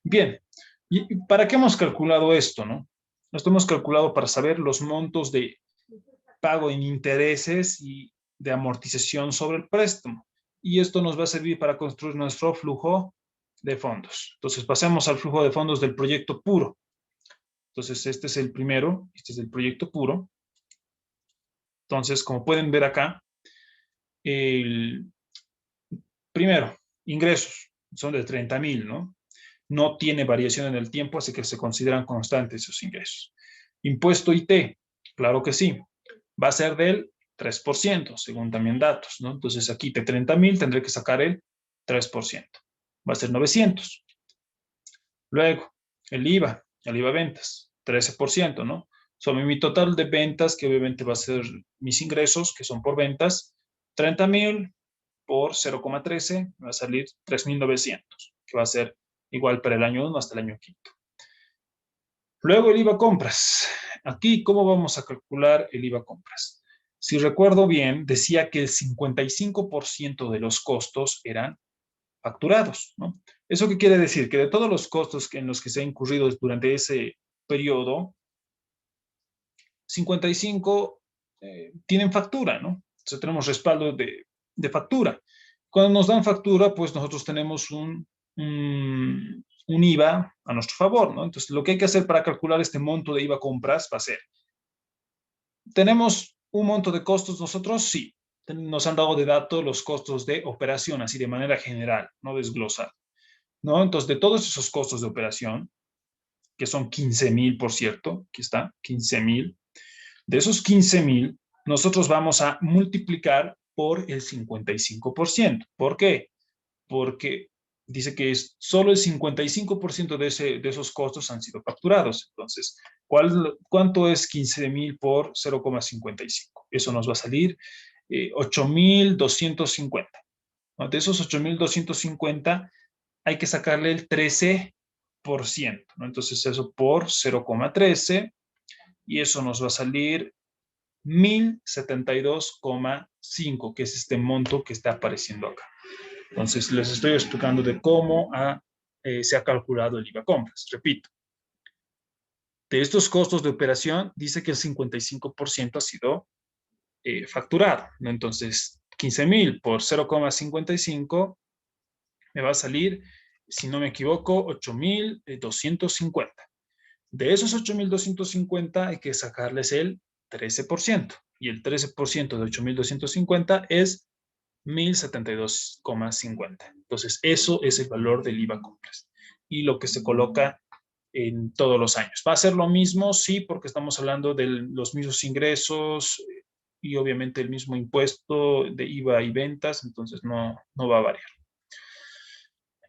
Bien, ¿y para qué hemos calculado esto, no? Esto hemos calculado para saber los montos de pago en intereses y de amortización sobre el préstamo. Y esto nos va a servir para construir nuestro flujo de fondos. Entonces, pasemos al flujo de fondos del proyecto puro. Entonces, este es el primero, este es el proyecto puro. Entonces, como pueden ver acá, el primero, ingresos, son de 30.000, ¿no? No tiene variación en el tiempo, así que se consideran constantes esos ingresos. Impuesto IT, claro que sí, va a ser del 3%, según también datos, ¿no? Entonces, aquí de 30.000 tendré que sacar el 3%. Va a ser 900. Luego, el IVA ventas, 13%, ¿no? Sobre mi total de ventas, que obviamente va a ser mis ingresos, que son por ventas, 30.000 por 0,13, me va a salir 3.900, que va a ser igual para el año 1 hasta el año 5. Luego el IVA compras. Aquí, ¿cómo vamos a calcular el IVA compras? Si recuerdo bien, decía que el 55% de los costos eran facturados, ¿no? ¿Eso qué quiere decir? Que de todos los costos en los que se ha incurrido durante ese periodo, 55 tienen factura, ¿no? Entonces tenemos respaldo de factura. Cuando nos dan factura, pues nosotros tenemos un IVA a nuestro favor, ¿no? Entonces lo que hay que hacer para calcular este monto de IVA compras va a ser, ¿tenemos un monto de costos nosotros? Sí. Nos han dado de dato los costos de operación, así de manera general, no desglosado, ¿no? Entonces, de todos esos costos de operación, que son 15.000, por cierto, aquí está, 15.000, de esos 15.000, nosotros vamos a multiplicar por el 55%. ¿Por qué? Porque dice que solo el 55% de esos costos han sido facturados. Entonces, ¿cuánto es 15.000 por 0,55? Eso nos va a salir 8.250. ¿No? De esos 8.250 hay que sacarle el 13%, ¿no? Entonces eso por 0,13 y eso nos va a salir 1.072,5, que es este monto que está apareciendo acá. Entonces les estoy explicando de cómo se ha calculado el IVA compras. Repito, de estos costos de operación, dice que el 55% ha sido facturado, ¿no? Entonces, 15,000 por 0,55 me va a salir, si no me equivoco, 8,250. De esos 8,250 hay que sacarles el 13%. Y el 13% de 8,250 es 1,072,50. Entonces, eso es el valor del IVA compras. Y lo que se coloca en todos los años. ¿Va a ser lo mismo? Sí, porque estamos hablando de los mismos ingresos y obviamente el mismo impuesto de IVA y ventas, entonces no va a variar.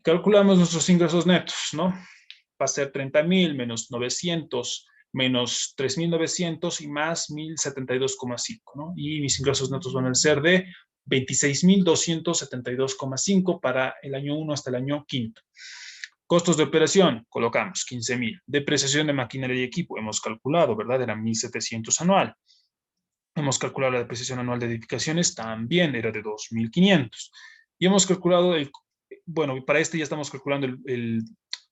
Calculamos nuestros ingresos netos, ¿no? Va a ser 30,000 menos 900 menos 3,900 y más 1,072,5, ¿no? Y mis ingresos netos van a ser de 26,272,5 para el año 1 hasta el año 5. Costos de operación, colocamos 15,000. Depreciación de maquinaria y equipo, hemos calculado, ¿verdad? Era 1,700 anual. Hemos calculado la depreciación anual de edificaciones, también era de 2,500. Y hemos calculado bueno, para este ya estamos calculando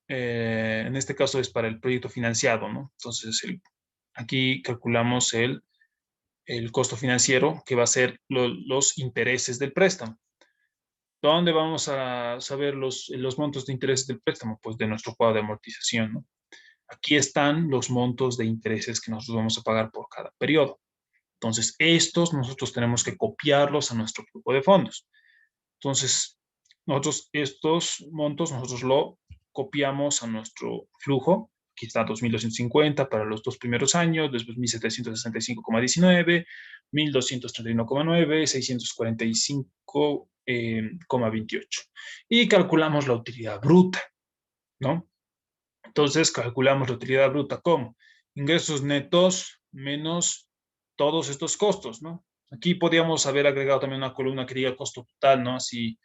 en este caso es para el proyecto financiado, ¿no? Entonces, aquí calculamos el costo financiero, que va a ser los intereses del préstamo. ¿Dónde vamos a saber los montos de intereses del préstamo? Pues de nuestro cuadro de amortización, ¿no? Aquí están los montos de intereses que nosotros vamos a pagar por cada periodo. Entonces, estos nosotros tenemos que copiarlos a nuestro flujo de fondos. Entonces, estos montos, nosotros lo copiamos a nuestro flujo. Aquí está 2,250 para los 2 primeros años, después 1,765,19, 1,231,9, 645,28. Y calculamos la utilidad bruta, ¿no? Entonces, calculamos la utilidad bruta como ingresos netos menos todos estos costos, ¿no? Aquí podríamos haber agregado también una columna que diga costo total, ¿no? Así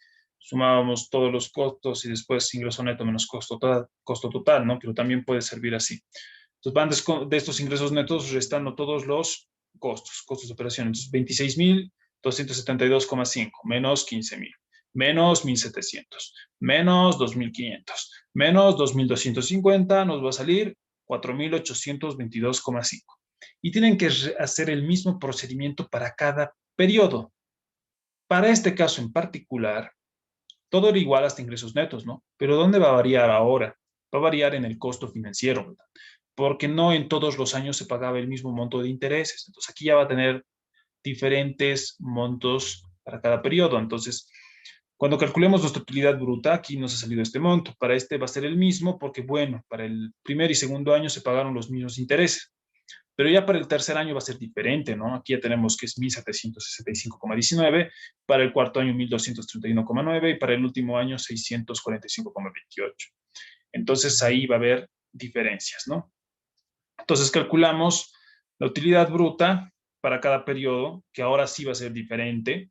sumábamos todos los costos y después ingreso neto menos costo total, ¿no? Pero también puede servir así. Entonces van de estos ingresos netos restando todos los costos de operación. Entonces 26,272,5 menos 15,000, menos 1,700, menos 2,500, menos 2,250, nos va a salir 4,822,5. Y tienen que hacer el mismo procedimiento para cada periodo. Para este caso en particular, todo era igual hasta ingresos netos, ¿no? Pero ¿dónde va a variar ahora? Va a variar en el costo financiero, ¿verdad? Porque no en todos los años se pagaba el mismo monto de intereses. Entonces aquí ya va a tener diferentes montos para cada periodo. Entonces, cuando calculemos nuestra utilidad bruta, aquí nos ha salido este monto. Para este va a ser el mismo porque, bueno, para el primer y segundo año se pagaron los mismos intereses. Pero ya para el tercer año va a ser diferente, ¿no? Aquí ya tenemos que es 1,765,19, para el cuarto año 1,231,9 y para el último año 645,28. Entonces ahí va a haber diferencias, ¿no? Entonces calculamos la utilidad bruta para cada periodo, que ahora sí va a ser diferente.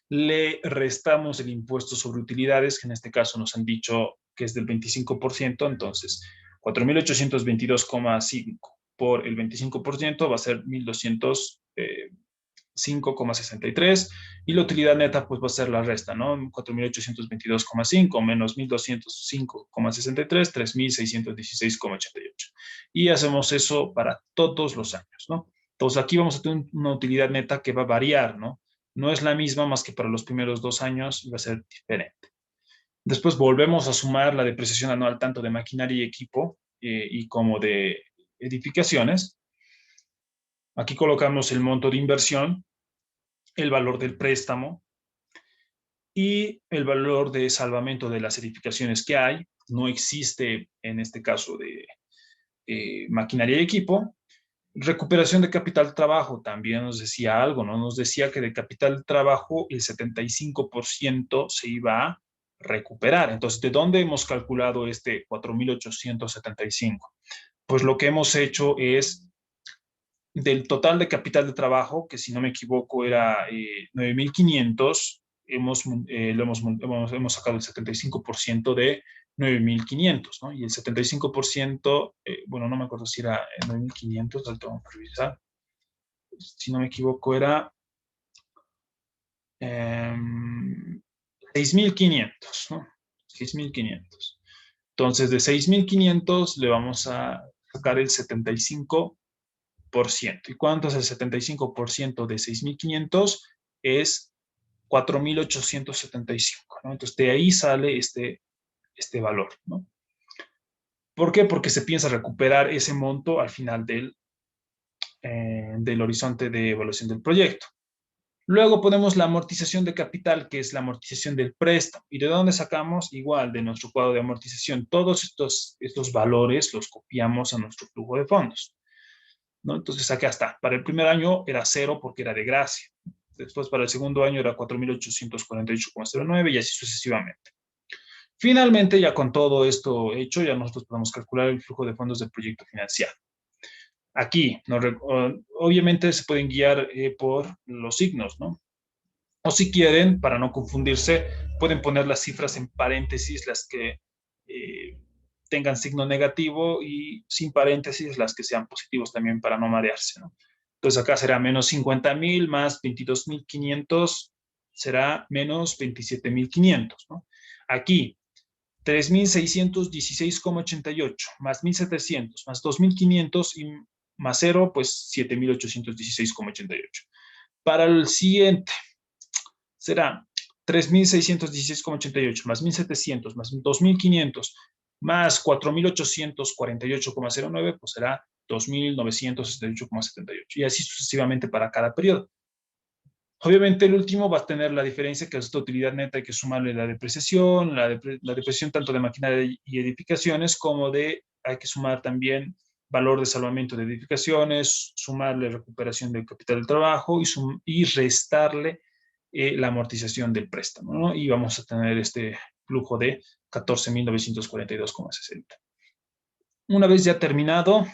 Le restamos el impuesto sobre utilidades, que en este caso nos han dicho que es del 25%, entonces 4,822,5 por el 25% va a ser 1,205,63 y la utilidad neta pues va a ser la resta, ¿no? 4,822,5 menos 1,205,63, 3,616,88. Y hacemos eso para todos los años, ¿no? Entonces aquí vamos a tener una utilidad neta que va a variar, ¿no? No es la misma más que para los primeros 2 años va a ser diferente. Después volvemos a sumar la depreciación anual tanto de maquinaria y equipo y como de edificaciones. Aquí colocamos el monto de inversión, el valor del préstamo y el valor de salvamento de las edificaciones que hay. No existe en este caso de maquinaria y equipo. Recuperación de capital trabajo, también nos decía algo, ¿no? Nos decía que de capital trabajo el 75% se iba a recuperar. Entonces, ¿de dónde hemos calculado este 4,875? Pues lo que hemos hecho es del total de capital de trabajo, que si no me equivoco era 9,500, hemos sacado el 75% de 9,500, ¿no? Y el 75%, bueno, no me acuerdo si era 9,500, vamos a revisar. Si no me equivoco era 6,500, ¿no? 6,500. Entonces, de 6.500 le vamos a sacar el 75%. ¿Y cuánto es el 75% de 6.500? Es 4.875, ¿no? Entonces, de ahí sale este valor, ¿no? ¿Por qué? Porque se piensa recuperar ese monto al final del horizonte de evaluación del proyecto. Luego ponemos la amortización de capital, que es la amortización del préstamo. ¿Y de dónde sacamos? Igual, de nuestro cuadro de amortización. Todos estos valores los copiamos a nuestro flujo de fondos, ¿no? Entonces, acá está. Para el primer año era 0 porque era de gracia. Después, para el segundo año era 4.848,09 y así sucesivamente. Finalmente, ya con todo esto hecho, ya nosotros podemos calcular el flujo de fondos del proyecto financiado. Aquí, obviamente, se pueden guiar por los signos, ¿no? O si quieren, para no confundirse, pueden poner las cifras en paréntesis, las que tengan signo negativo, y sin paréntesis las que sean positivos también para no marearse, ¿no? Entonces acá será menos 50.000 más 22.500 será menos 27.500, ¿no? Aquí, 3.616,88 más 1.700 más 2.500 y más 0, pues 7.816,88. Para el siguiente, será 3.616,88 más 1.700 más 2.500 más 4.848,09, pues será 2.968,78. Y así sucesivamente para cada periodo. Obviamente el último va a tener la diferencia, que es esta utilidad neta. Hay que sumarle la depreciación, la depreciación tanto de maquinaria y edificaciones, como hay que sumar también valor de salvamento de edificaciones, sumarle recuperación del capital del trabajo y restarle la amortización del préstamo, ¿no? Y vamos a tener este flujo de 14.942,60. Una vez ya terminado,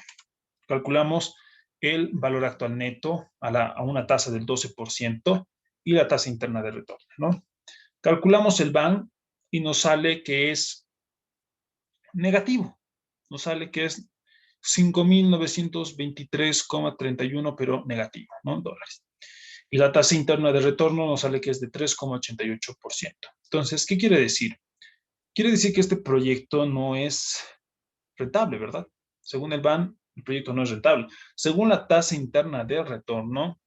calculamos el valor actual neto a una tasa del 12% y la tasa interna de retorno, ¿no? Calculamos el BAN y nos sale que es negativo. Nos sale que es 5.923,31, pero negativo, ¿no? Dólares. Y la tasa interna de retorno nos sale que es de 3,88%. Entonces, ¿qué quiere decir? Quiere decir que este proyecto no es rentable, ¿verdad? Según el BAN, el proyecto no es rentable. Según la tasa interna de retorno,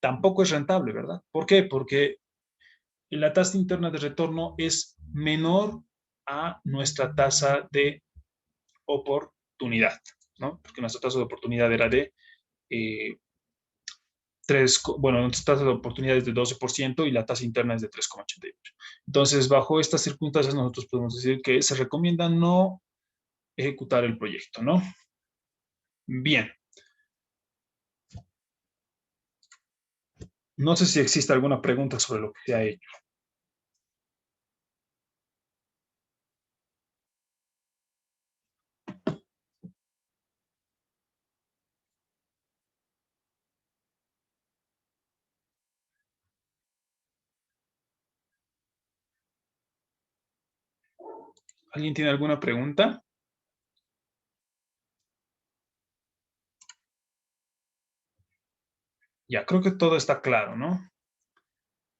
tampoco es rentable, ¿verdad? ¿Por qué? Porque la tasa interna de retorno es menor a nuestra tasa de oportunidad, ¿no? Porque nuestra tasa de oportunidad era de 3, bueno, nuestra tasa de oportunidad es de 12% y la tasa interna es de 3,88. Entonces, bajo estas circunstancias, nosotros podemos decir que se recomienda no ejecutar el proyecto, ¿no? Bien. No sé si existe alguna pregunta sobre lo que se ha hecho. ¿Alguien tiene alguna pregunta? Ya, creo que todo está claro, ¿no?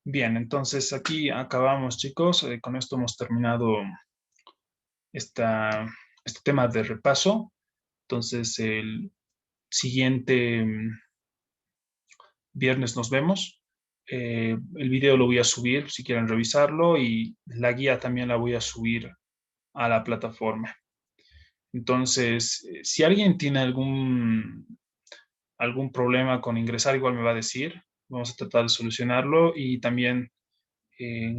Bien, entonces aquí acabamos, chicos. Con esto hemos terminado este tema de repaso. Entonces, el siguiente viernes nos vemos. El video lo voy a subir si quieren revisarlo, y la guía también la voy a subir a la plataforma. Entonces, si alguien tiene algún problema con ingresar, igual me va a decir. Vamos a tratar de solucionarlo. Y también, eh,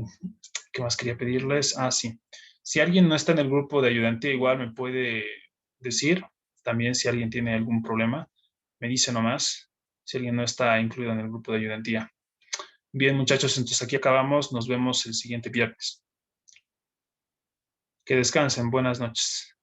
¿qué más quería pedirles? Ah, sí. Si alguien no está en el grupo de ayudantía, igual me puede decir. También, si alguien tiene algún problema, me dice nomás. Si alguien no está incluido en el grupo de ayudantía. Bien, muchachos, entonces aquí acabamos. Nos vemos el siguiente viernes. Que descansen. Buenas noches.